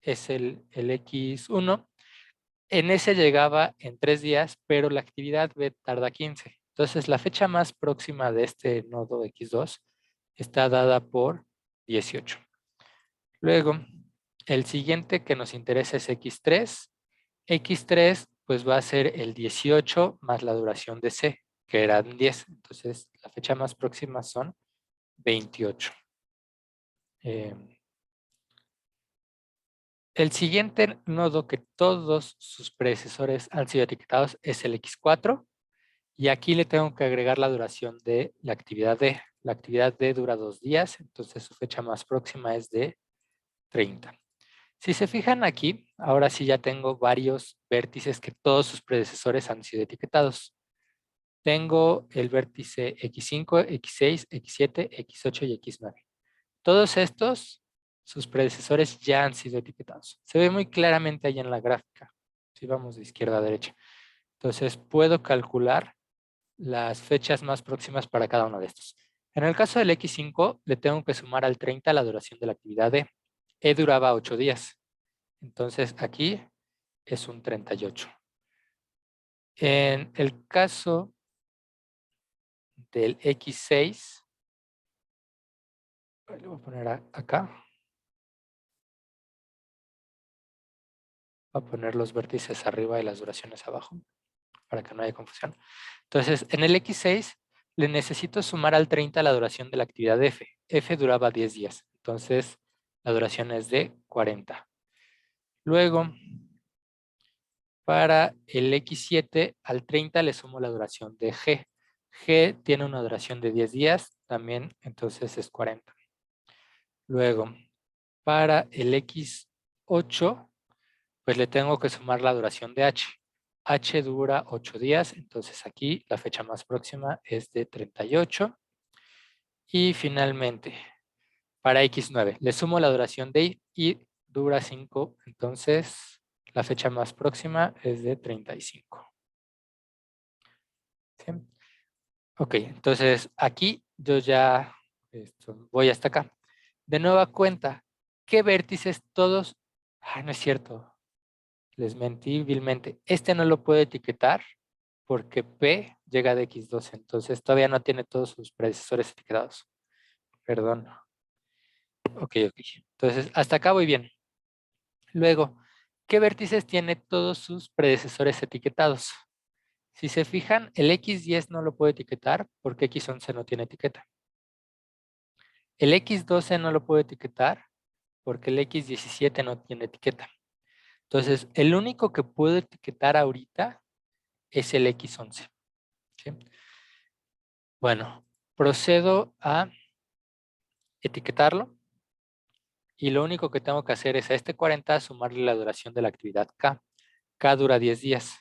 es el X1. En ese llegaba en 3 días, pero la actividad B tarda 15. Entonces, la fecha más próxima de este nodo X2 está dada por 18. Luego, el siguiente que nos interesa es X3. X3 pues va a ser el 18 más la duración de C, que eran 10. Entonces, la fecha más próxima son 28. El siguiente nodo que todos sus predecesores han sido etiquetados es el X4. Y aquí le tengo que agregar la duración de la actividad D. La actividad D dura 2 días, entonces su fecha más próxima es de 30. Si se fijan aquí, ahora sí ya tengo varios vértices que todos sus predecesores han sido etiquetados. Tengo el vértice X5, X6, X7, X8 y X9. Todos estos, sus predecesores ya han sido etiquetados. Se ve muy claramente ahí en la gráfica. Si vamos de izquierda a derecha. Entonces puedo calcular las fechas más próximas para cada uno de estos. En el caso del X5, le tengo que sumar al 30 la duración de la actividad D. E duraba 8 días. Entonces aquí es un 38. En el caso del X6, le voy a poner acá. Voy a poner los vértices arriba y las duraciones abajo para que no haya confusión. Entonces, en el X6 le necesito sumar al 30 la duración de la actividad F. F duraba 10 días. Entonces, la duración es de 40. Luego, para el X7, al 30 le sumo la duración de G. G tiene una duración de 10 días, también entonces es 40. Luego, para el X8, pues le tengo que sumar la duración de H. H dura 8 días, entonces aquí la fecha más próxima es de 38. Y finalmente, para X9, le sumo la duración de I y dura 5, entonces la fecha más próxima es de 35. ¿Sí? Ok, entonces aquí yo ya voy hasta acá. De nueva cuenta, ¿qué vértices todos? No es cierto, les mentí vilmente. Este no lo puedo etiquetar porque P llega de X12, entonces todavía no tiene todos sus predecesores etiquetados. Perdón. Ok. Entonces, hasta acá voy bien. Luego, ¿qué vértices tiene todos sus predecesores etiquetados? Si se fijan, el X10 no lo puedo etiquetar porque X11 no tiene etiqueta. El X12 no lo puedo etiquetar porque el X17 no tiene etiqueta. Entonces, el único que puedo etiquetar ahorita es el X11. ¿Sí? Bueno, procedo a etiquetarlo. Y lo único que tengo que hacer es a este 40 sumarle la duración de la actividad K. K dura 10 días.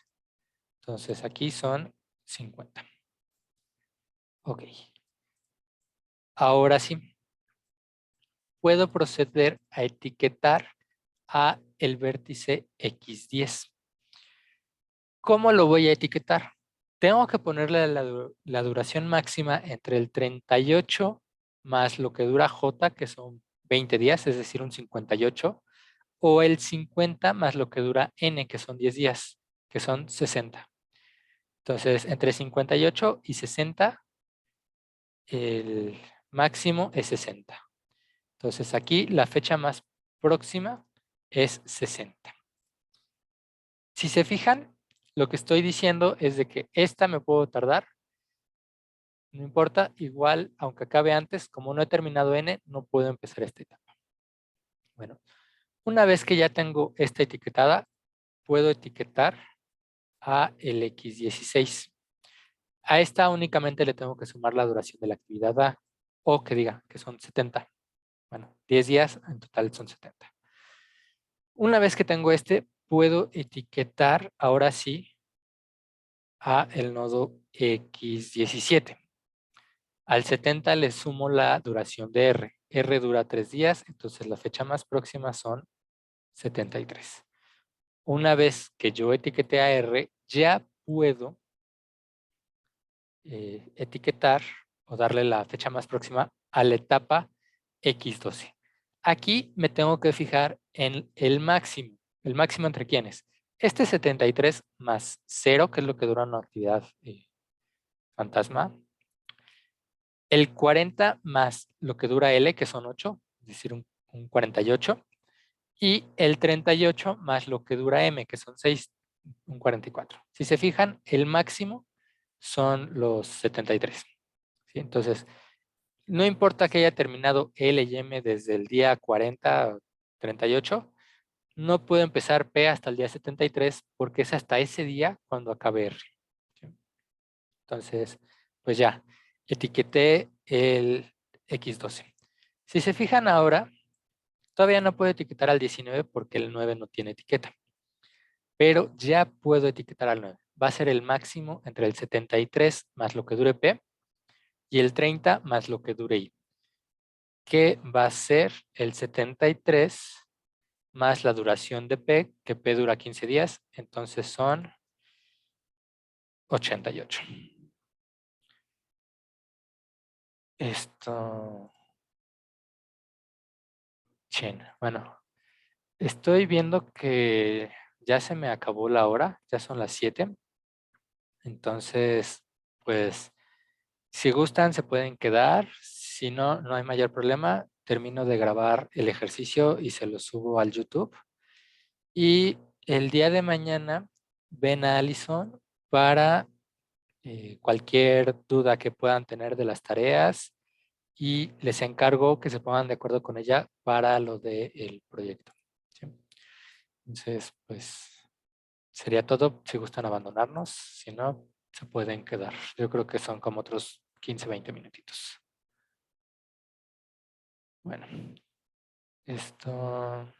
Entonces aquí son 50. Ok. Ahora sí. Puedo proceder a etiquetar a el vértice X10. ¿Cómo lo voy a etiquetar? Tengo que ponerle la duración máxima entre el 38 más lo que dura J, que son 20 días, es decir, un 58, o el 50 más lo que dura N, que son 10 días, que son 60. Entonces, entre 58 y 60, el máximo es 60. Entonces, aquí la fecha más próxima es 60. Si se fijan, lo que estoy diciendo es de que esta me puedo tardar. No importa, igual, aunque acabe antes, como no he terminado N, no puedo empezar esta etapa. Bueno, una vez que ya tengo esta etiquetada, puedo etiquetar a el X16. A esta únicamente le tengo que sumar la duración de la actividad A, o que diga que son 70. Bueno, 10 días, en total son 70. Una vez que tengo puedo etiquetar ahora sí a el nodo X17. Al 70 le sumo la duración de R. R dura 3 días, entonces la fecha más próxima son 73. Una vez que yo etiquete a R, ya puedo etiquetar o darle la fecha más próxima a la etapa X12. Aquí me tengo que fijar en el máximo. ¿El máximo entre quiénes? Este 73 más 0, que es lo que dura una actividad fantasma. El 40 más lo que dura L, que son 8, es decir, un 48. Y el 38 más lo que dura M, que son 6, un 44. Si se fijan, el máximo son los 73. ¿Sí? Entonces, no importa que haya terminado L y M desde el día 40 o 38, no puedo empezar P hasta el día 73 porque es hasta ese día cuando acabe R. ¿Sí? Entonces, pues ya, etiqueté el X12. Si se fijan ahora, todavía no puedo etiquetar al 19 porque el 9 no tiene etiqueta. Pero ya puedo etiquetar al 9. Va a ser el máximo entre el 73 más lo que dure P y el 30 más lo que dure I. Que va a ser el 73 más la duración de P, que P dura 15 días, entonces son 88. Esto... Chin. Bueno, estoy viendo que ya se me acabó la hora, ya son las 7. Entonces, pues, si gustan se pueden quedar, si no, no hay mayor problema. Termino de grabar el ejercicio y se lo subo al YouTube. Y el día de mañana ven a Alison para cualquier duda que puedan tener de las tareas y les encargo que se pongan de acuerdo con ella para lo del proyecto. ¿Sí? Entonces, pues sería todo. Si gustan abandonarnos, si no, se pueden quedar. Yo creo que son como otros 15, 20 minutitos. Bueno, esto...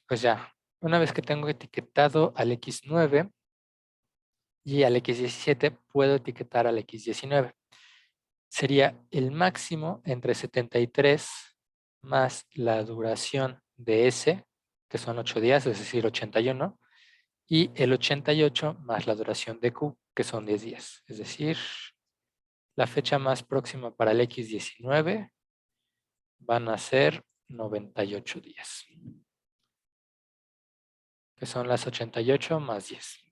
Pues ya, una vez que tengo etiquetado al X9 y al X17, puedo etiquetar al X19. Sería el máximo entre 73 más la duración de S, que son 8 días, es decir, 81, y el 88 más la duración de Q, que son 10 días. Es decir, la fecha más próxima para el X19 van a ser 98 días, que son las 88 más 10.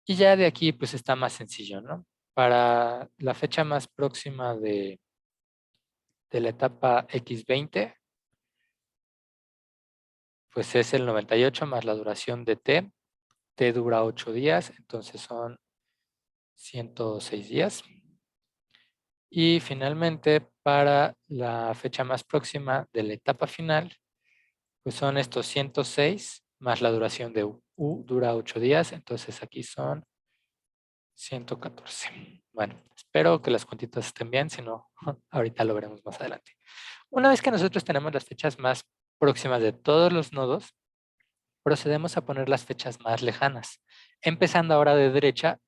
Y ya de aquí pues está más sencillo, ¿no? Para la fecha más próxima de la etapa X20, pues es el 98 más la duración de T. T dura 8 días, entonces son 106 días. Y finalmente, para la fecha más próxima de la etapa final, pues son estos 106 más la duración de U. U dura 8 días, entonces aquí son 114. Bueno, espero que las cuentitas estén bien, si no, ahorita lo veremos más adelante. Una vez que nosotros tenemos las fechas más próximas de todos los nodos, procedemos a poner las fechas más lejanas, empezando ahora de derecha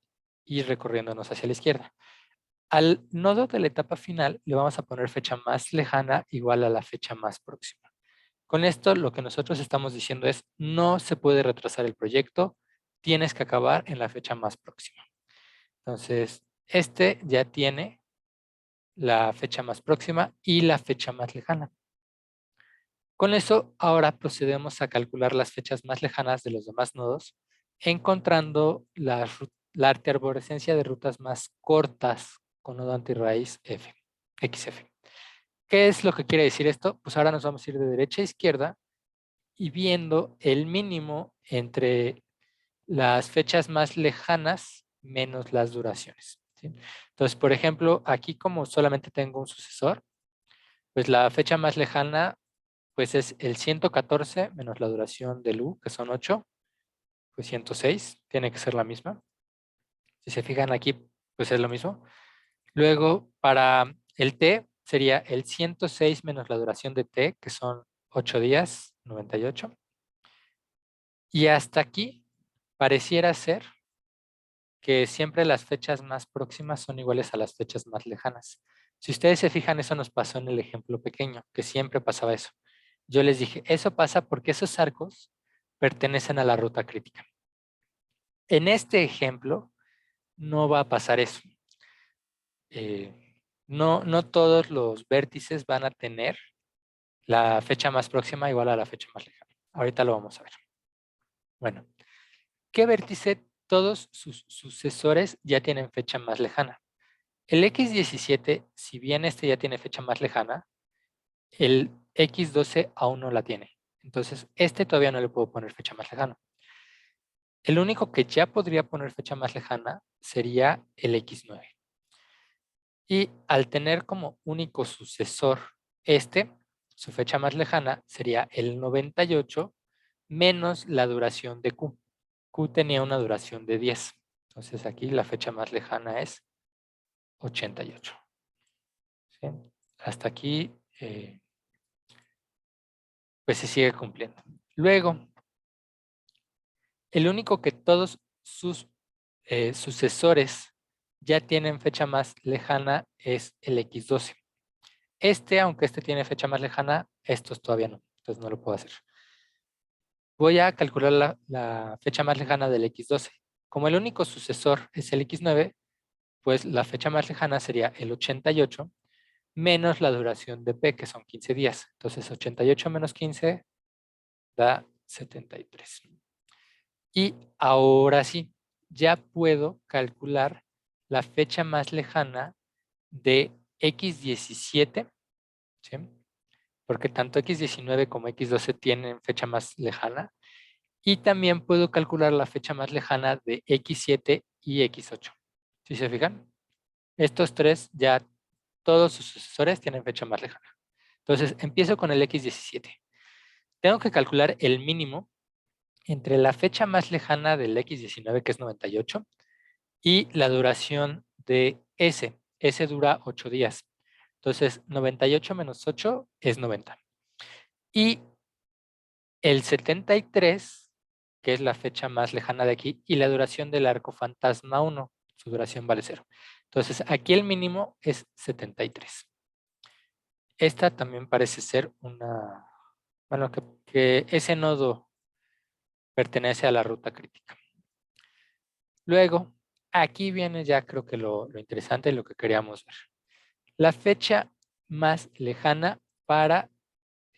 y recorriéndonos hacia la izquierda. Al nodo de la etapa final le vamos a poner fecha más lejana igual a la fecha más próxima. Con esto lo que nosotros estamos diciendo es no se puede retrasar el proyecto, tienes que acabar en la fecha más próxima. Entonces, este ya tiene la fecha más próxima y la fecha más lejana. Con eso, ahora procedemos a calcular las fechas más lejanas de los demás nodos, encontrando la arborescencia de rutas más cortas con nodo antirraíz F, XF. ¿Qué es lo que quiere decir esto? Pues ahora nos vamos a ir de derecha a izquierda y viendo el mínimo entre las fechas más lejanas menos las duraciones. ¿Sí? Entonces, por ejemplo, aquí como solamente tengo un sucesor, pues la fecha más lejana pues es el 114 menos la duración del U, que son 8, pues 106, tiene que ser la misma. Si se fijan aquí, pues es lo mismo. Luego, para el T, sería el 106 menos la duración de T, que son 8 días, 98. Y hasta aquí pareciera ser que siempre las fechas más próximas son iguales a las fechas más lejanas. Si ustedes se fijan, eso nos pasó en el ejemplo pequeño, que siempre pasaba eso. Yo les dije, eso pasa porque esos arcos pertenecen a la ruta crítica. En este ejemplo, no va a pasar eso. No todos los vértices van a tener la fecha más próxima igual a la fecha más lejana. Ahorita lo vamos a ver. Bueno, ¿qué vértice todos sus sucesores ya tienen fecha más lejana? El X17, si bien este ya tiene fecha más lejana, el X12 aún no la tiene. Entonces, este todavía no le puedo poner fecha más lejana. El único que ya podría poner fecha más lejana sería el X9. Y al tener como único sucesor su fecha más lejana sería el 98 menos la duración de Q. Q tenía una duración de 10. Entonces aquí la fecha más lejana es 88. ¿Sí? Hasta aquí pues se sigue cumpliendo. Luego, el único que todos sus sucesores ya tienen fecha más lejana es el X12. Aunque este tiene fecha más lejana, estos todavía no. Entonces no lo puedo hacer. Voy a calcular la fecha más lejana del X12. Como el único sucesor es el X9, pues la fecha más lejana sería el 88 menos la duración de P, que son 15 días. Entonces 88 menos 15 da 73. Y ahora sí, ya puedo calcular la fecha más lejana de X17, ¿sí? Porque tanto X19 como X12 tienen fecha más lejana. Y también puedo calcular la fecha más lejana de X7 y X8. ¿Sí se fijan? Estos tres ya, todos sus sucesores tienen fecha más lejana. Entonces, empiezo con el X17. Tengo que calcular el mínimo entre la fecha más lejana del X19, que es 98, y la duración de S. S dura 8 días. Entonces, 98 menos 8 es 90. Y el 73, que es la fecha más lejana de aquí, y la duración del arco fantasma 1, su duración vale 0. Entonces, aquí el mínimo es 73. Esta también parece ser una, bueno, que ese nodo pertenece a la ruta crítica. Luego, aquí viene ya creo que lo interesante, lo que queríamos ver. La fecha más lejana para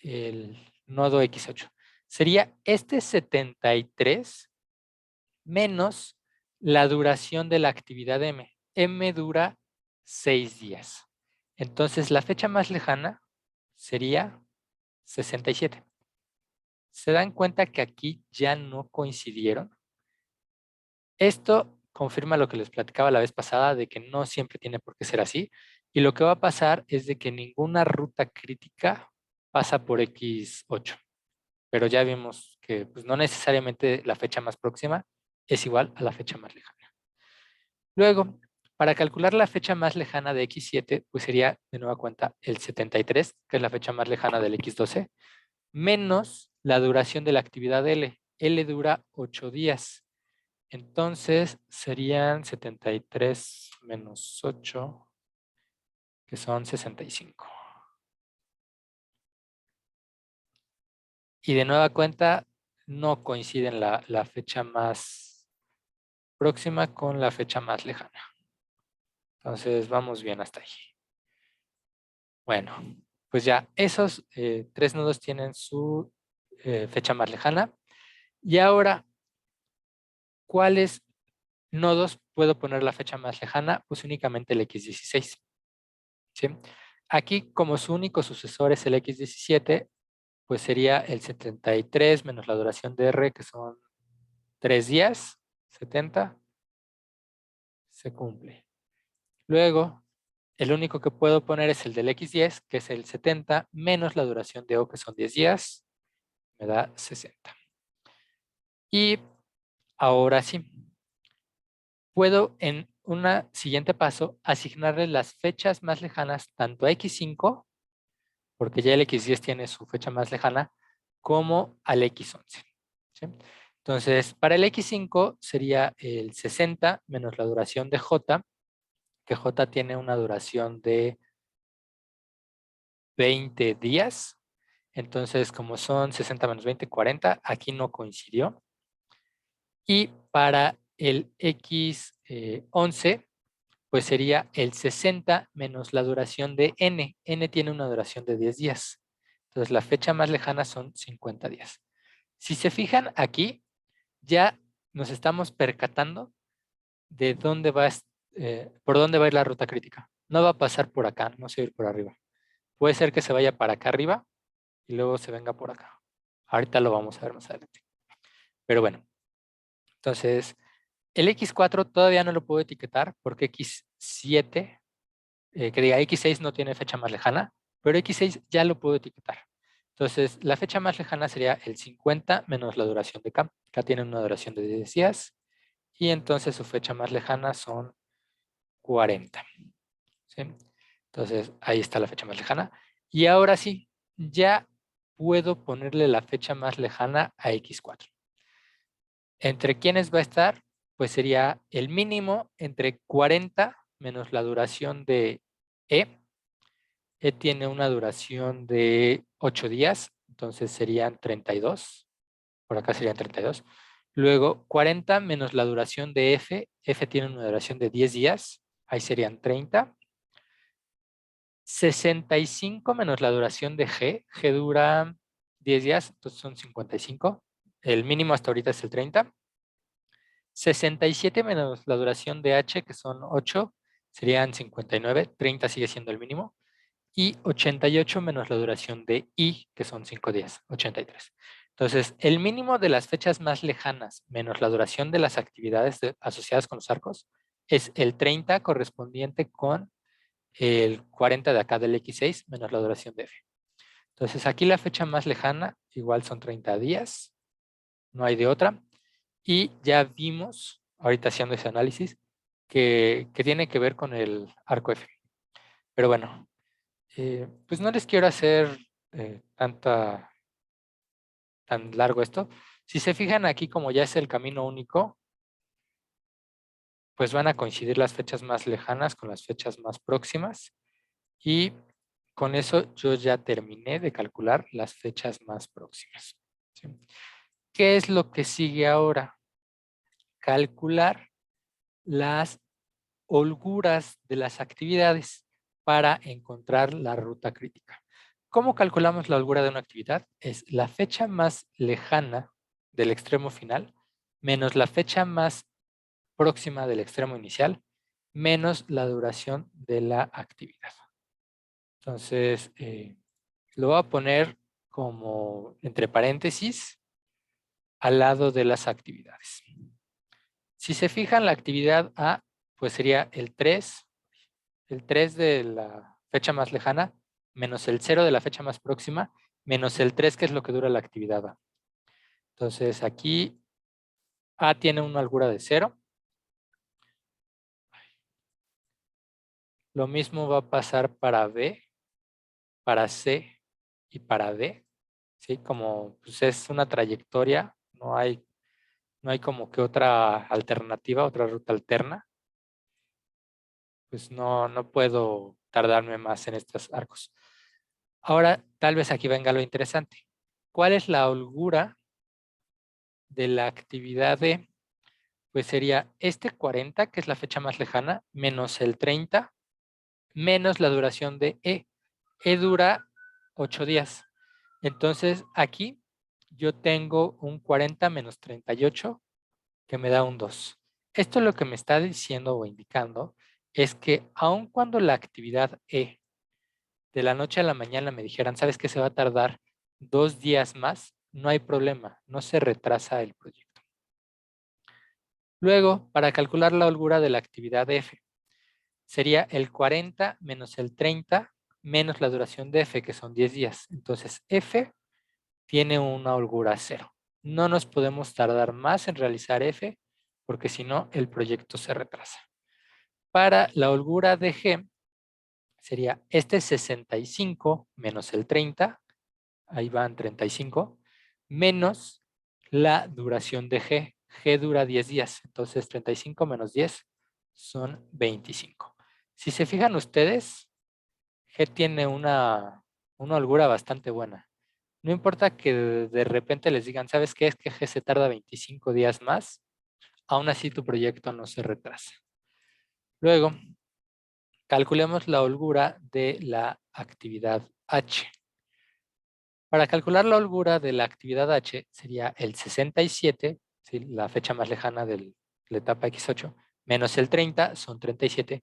el nodo X8 sería este 73 menos la duración de la actividad M. M dura 6 días. Entonces, la fecha más lejana sería 67. ¿Se dan cuenta que aquí ya no coincidieron? Esto confirma lo que les platicaba la vez pasada de que no siempre tiene por qué ser así. Y lo que va a pasar es de que ninguna ruta crítica pasa por X8. Pero ya vimos que pues, no necesariamente la fecha más próxima es igual a la fecha más lejana. Luego, para calcular la fecha más lejana de X7, pues sería de nueva cuenta el 73, que es la fecha más lejana del X12, menos la duración de la actividad L. L dura 8 días. Entonces serían 73 menos 8, que son 65. Y de nueva cuenta, no coinciden la fecha más próxima con la fecha más lejana. Entonces vamos bien hasta ahí. Bueno, pues ya esos tres nodos tienen su fecha más lejana. Y ahora, ¿cuáles nodos puedo poner la fecha más lejana? Pues únicamente el X16. ¿Sí? Aquí, como su único sucesor es el X17, pues sería el 73 menos la duración de R, que son 3 días, 70, se cumple. Luego, el único que puedo poner es el del X10, que es el 70, menos la duración de O, que son 10 días, me da 60. Y ahora sí, puedo en un siguiente paso asignarle las fechas más lejanas tanto a X5, porque ya el X10 tiene su fecha más lejana, como al X11. ¿Sí? Entonces, para el X5 sería el 60 menos la duración de J, que J tiene una duración de 20 días. Entonces, como son 60 menos 20, 40, aquí no coincidió. Y para el X11, pues sería el 60 menos la duración de N. N tiene una duración de 10 días. Entonces, la fecha más lejana son 50 días. Si se fijan aquí, ya nos estamos percatando de dónde va, por dónde va a ir la ruta crítica. No va a pasar por acá, no se va a ir por arriba. Puede ser que se vaya para acá arriba y luego se venga por acá. Ahorita lo vamos a ver más adelante. Pero bueno, entonces el X4 todavía no lo puedo etiquetar porque X7, que diga X6 no tiene fecha más lejana, pero X6 ya lo puedo etiquetar. Entonces, la fecha más lejana sería el 50 menos la duración de K. K tiene una duración de 10 días y entonces su fecha más lejana son 40. ¿Sí? Entonces, ahí está la fecha más lejana. Y ahora sí, ya puedo ponerle la fecha más lejana a X4. ¿Entre quiénes va a estar? Pues sería el mínimo entre 40 menos la duración de E. E tiene una duración de 8 días, entonces serían 32. Por acá serían 32. Luego, 40 menos la duración de F. F tiene una duración de 10 días, ahí serían 30. 65 menos la duración de G. G dura 10 días, entonces son 55. El mínimo hasta ahorita es el 30. 67 menos la duración de H, que son 8, serían 59. 30 sigue siendo el mínimo. Y 88 menos la duración de I, que son 5 días, 83. Entonces, el mínimo de las fechas más lejanas menos la duración de las actividades asociadas con los arcos es el 30 correspondiente con el 40 de acá del X6 menos la duración de F. Entonces, aquí la fecha más lejana igual son 30 días, no hay de otra. Y ya vimos, ahorita haciendo ese análisis, que tiene que ver con el arco F. Pero bueno, pues no les quiero hacer tan largo esto. Si se fijan aquí, como ya es el camino único, pues van a coincidir las fechas más lejanas con las fechas más próximas. Y con eso yo ya terminé de calcular las fechas más próximas. ¿Sí? ¿Qué es lo que sigue ahora? Calcular las holguras de las actividades para encontrar la ruta crítica. ¿Cómo calculamos la holgura de una actividad? Es la fecha más lejana del extremo final menos la fecha más próxima del extremo inicial menos la duración de la actividad. Entonces, lo voy a poner como entre paréntesis al lado de las actividades. Si se fijan, la actividad A, pues sería el 3 de la fecha más lejana, menos el 0 de la fecha más próxima, menos el 3, que es lo que dura la actividad A. Entonces, aquí A tiene una holgura de 0. Lo mismo va a pasar para B, para C y para D. ¿Sí? Como pues, es una trayectoria, no hay como que otra alternativa, otra ruta alterna. Pues no puedo tardarme más en estos arcos. Ahora, tal vez aquí venga lo interesante. ¿Cuál es la holgura de la actividad D? Pues sería este 40, que es la fecha más lejana, menos el 30, menos la duración de E. E dura 8 días. Entonces, aquí yo tengo un 40 menos 38, que me da un 2. Esto lo que me está diciendo o indicando es que aun cuando la actividad E de la noche a la mañana me dijeran, ¿sabes qué? Se va a tardar 2 días más, no hay problema, no se retrasa el proyecto. Luego, para calcular la holgura de la actividad F, sería el 40 menos el 30 menos la duración de F, que son 10 días. Entonces, F tiene una holgura 0. No nos podemos tardar más en realizar F, porque si no, el proyecto se retrasa. Para la holgura de G, sería este 65 menos el 30, ahí van 35, menos la duración de G. G dura 10 días, entonces 35 menos 10 son 25. Si se fijan ustedes, G tiene una holgura bastante buena. No importa que de repente les digan, ¿sabes qué? Es que G se tarda 25 días más, aún así tu proyecto no se retrasa. Luego, calculemos la holgura de la actividad H. Para calcular la holgura de la actividad H sería el 67 ¿sí? La fecha más lejana de la etapa X8, menos el 30, son 37,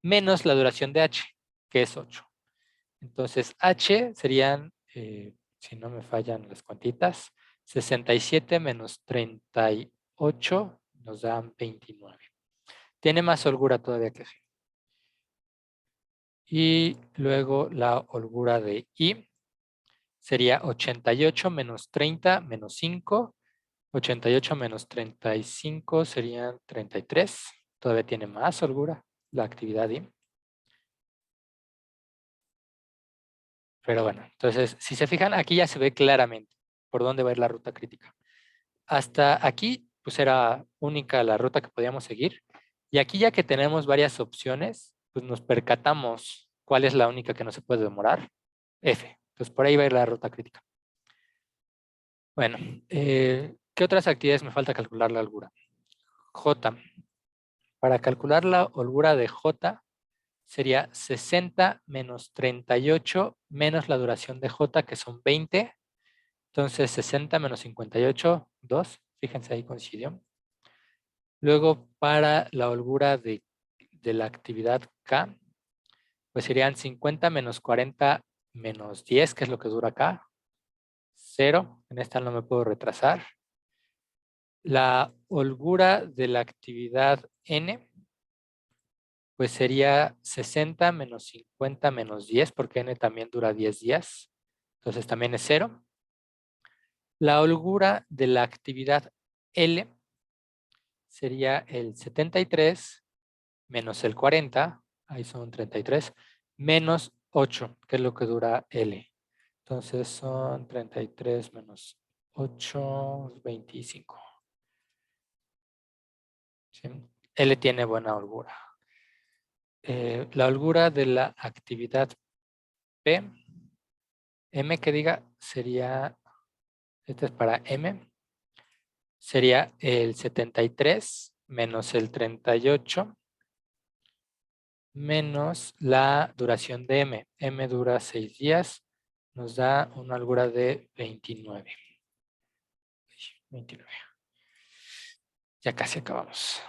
menos la duración de H, que es 8. Entonces, H serían, si no me fallan las cuantitas, 67 menos 38 nos dan 29. Tiene más holgura todavía que sí. Y luego la holgura de I sería 88 menos 30 menos 5. 88 menos 35 serían 33. Todavía tiene más holgura la actividad I. Pero bueno, entonces, si se fijan, aquí ya se ve claramente por dónde va a ir la ruta crítica. Hasta aquí, pues era única la ruta que podíamos seguir. Y aquí ya que tenemos varias opciones, pues nos percatamos cuál es la única que no se puede demorar. F. Entonces, por ahí va a ir la ruta crítica. Bueno, ¿qué otras actividades me falta calcular la holgura? J. Para calcular la holgura de J, sería 60 menos 38 menos la duración de J, que son 20. Entonces, 60 menos 58, 2. Fíjense, ahí coincidió. Luego, para la holgura de la actividad K, pues serían 50 menos 40 menos 10, que es lo que dura acá. 0. En esta no me puedo retrasar. La holgura de la actividad N, pues sería 60 menos 50 menos 10, porque N también dura 10 días. Entonces también es 0. La holgura de la actividad L sería el 73 menos el 40, ahí son 33, menos 8, que es lo que dura L. Entonces son 33 menos 8, 25. ¿Sí? L tiene buena holgura. La holgura de la actividad P, M que diga, sería, este es para M, sería el 73 menos el 38 menos la duración de M. M dura 6 días, nos da una holgura de 29. 29. Ya casi acabamos.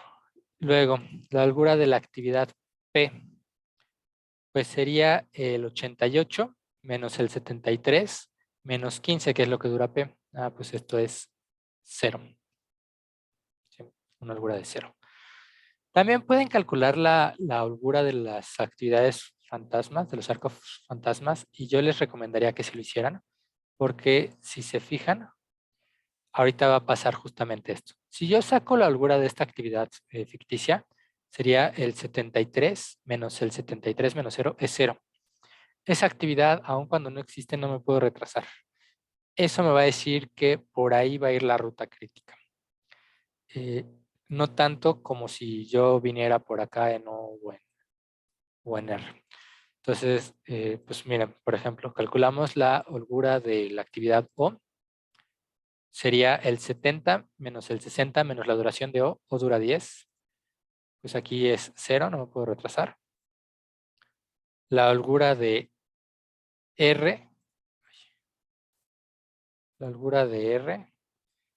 Luego, la holgura de la actividad P, pues sería el 88 menos el 73 menos 15, que es lo que dura P. Pues esto es 0. ¿Sí? Una holgura de 0. También pueden calcular la holgura de las actividades fantasmas, de los arcos fantasmas, y yo les recomendaría que si lo hicieran, porque si se fijan, ahorita va a pasar justamente esto. Si yo saco la holgura de esta actividad ficticia, sería el 73 menos el 73 menos 0 es 0. Esa actividad, aun cuando no existe, no me puedo retrasar. Eso me va a decir que por ahí va a ir la ruta crítica. No tanto como si yo viniera por acá en O o en R. Entonces, pues miren, por ejemplo, calculamos la holgura de la actividad O. Sería el 70 menos el 60 menos la duración de O dura 10. Pues aquí es 0, no me puedo retrasar. La holgura de R,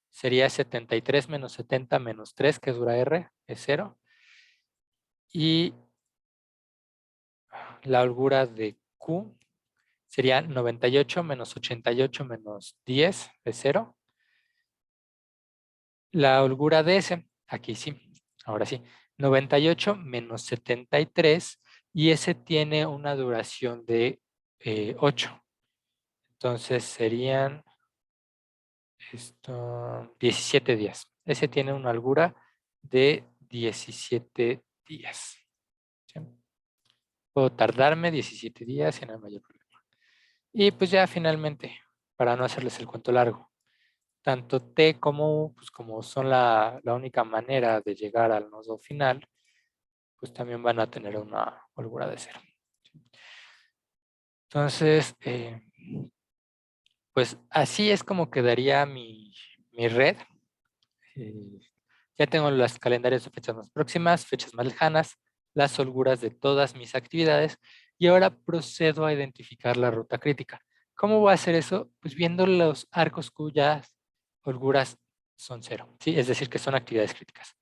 sería 73 menos 70 menos 3, que dura R, es 0. Y la holgura de Q sería 98 menos 88 menos 10, es 0. La holgura de S, aquí sí, ahora sí, 98 menos 73, y ese tiene una duración de 8. Entonces serían 17 días. Ese tiene una holgura de 17 días. ¿Sí? Puedo tardarme 17 días sin el mayor problema. Y pues ya finalmente, para no hacerles el cuento largo, tanto T como U, pues como son la única manera de llegar al nodo final, pues también van a tener una holgura de 0. Entonces, pues así es como quedaría mi red. Ya tengo los calendarios de fechas más próximas, fechas más lejanas, las holguras de todas mis actividades, y ahora procedo a identificar la ruta crítica. ¿Cómo voy a hacer eso? Pues viendo los arcos cuyas holguras son 0. ¿Sí? Es decir, que son actividades críticas.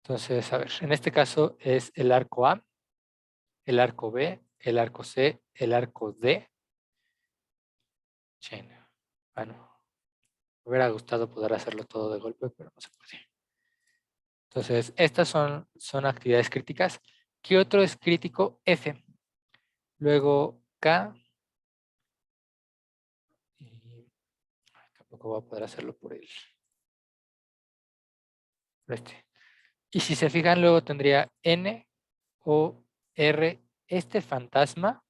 Entonces, a ver, en este caso es el arco A, el arco B, el arco C, el arco D. Chain. Bueno, me hubiera gustado poder hacerlo todo de golpe, pero no se puede. Entonces, estas son actividades críticas. ¿Qué otro es crítico? F. Luego K. Y tampoco voy a poder hacerlo por este. Y si se fijan, luego tendría N, O, R, este fantasma,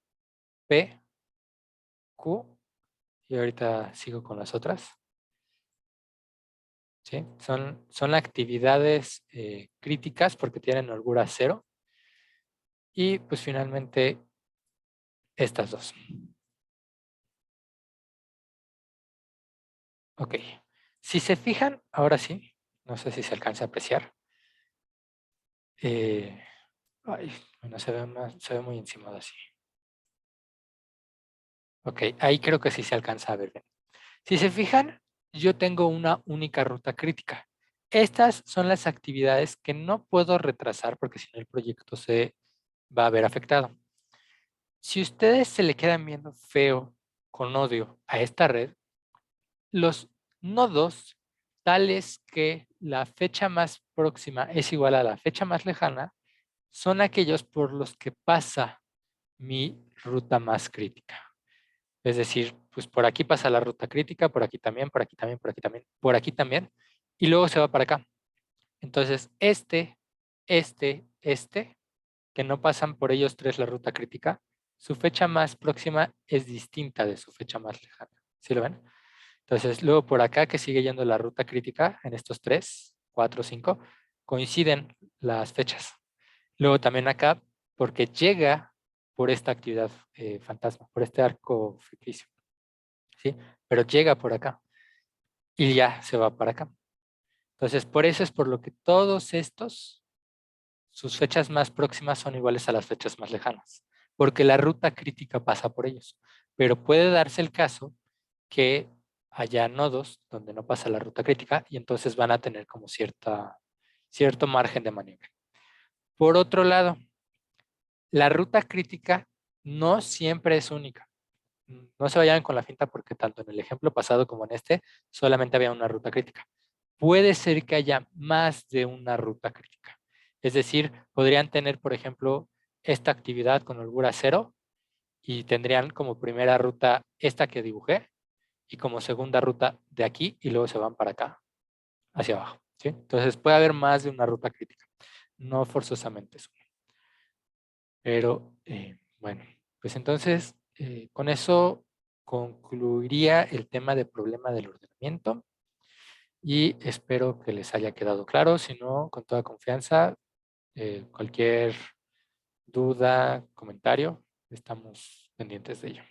P, Q. Y ahorita sigo con las otras. ¿Sí? Son actividades críticas porque tienen holgura 0. Y pues finalmente estas dos. Ok. Si se fijan, ahora sí, no sé si se alcanza a apreciar. Bueno, se ve muy encimado así. Ok, ahí creo que sí se alcanza a ver bien. Si se fijan, yo tengo una única ruta crítica. Estas son las actividades que no puedo retrasar porque si no el proyecto se va a ver afectado. Si ustedes se le quedan viendo feo, con odio a esta red, los nodos tales que la fecha más próxima es igual a la fecha más lejana son aquellos por los que pasa mi ruta más crítica. Es decir, pues por aquí pasa la ruta crítica, por aquí también, por aquí también, por aquí también, por aquí también, y luego se va para acá. Entonces, este, que no pasan por ellos tres la ruta crítica, su fecha más próxima es distinta de su fecha más lejana. ¿Sí lo ven? Entonces, luego por acá que sigue yendo la ruta crítica, en estos 3, 4, 5, coinciden las fechas. Luego también acá, porque llega por esta actividad fantasma, por este arco ficticio. ¿Sí? Pero llega por acá y ya se va para acá. Entonces, por eso es por lo que todos estos, sus fechas más próximas son iguales a las fechas más lejanas, porque la ruta crítica pasa por ellos. Pero puede darse el caso que haya nodos donde no pasa la ruta crítica y entonces van a tener como cierto margen de maniobra. Por otro lado, la ruta crítica no siempre es única. No se vayan con la finta porque tanto en el ejemplo pasado como en este solamente había una ruta crítica. Puede ser que haya más de una ruta crítica. Es decir, podrían tener, por ejemplo, esta actividad con holgura 0 y tendrían como primera ruta esta que dibujé y como segunda ruta de aquí y luego se van para acá, hacia abajo. ¿Sí? Entonces puede haber más de una ruta crítica. No forzosamente es una. Pero bueno, pues entonces con eso concluiría el tema del problema del ordenamiento y espero que les haya quedado claro. Si no, con toda confianza, cualquier duda, comentario, estamos pendientes de ello.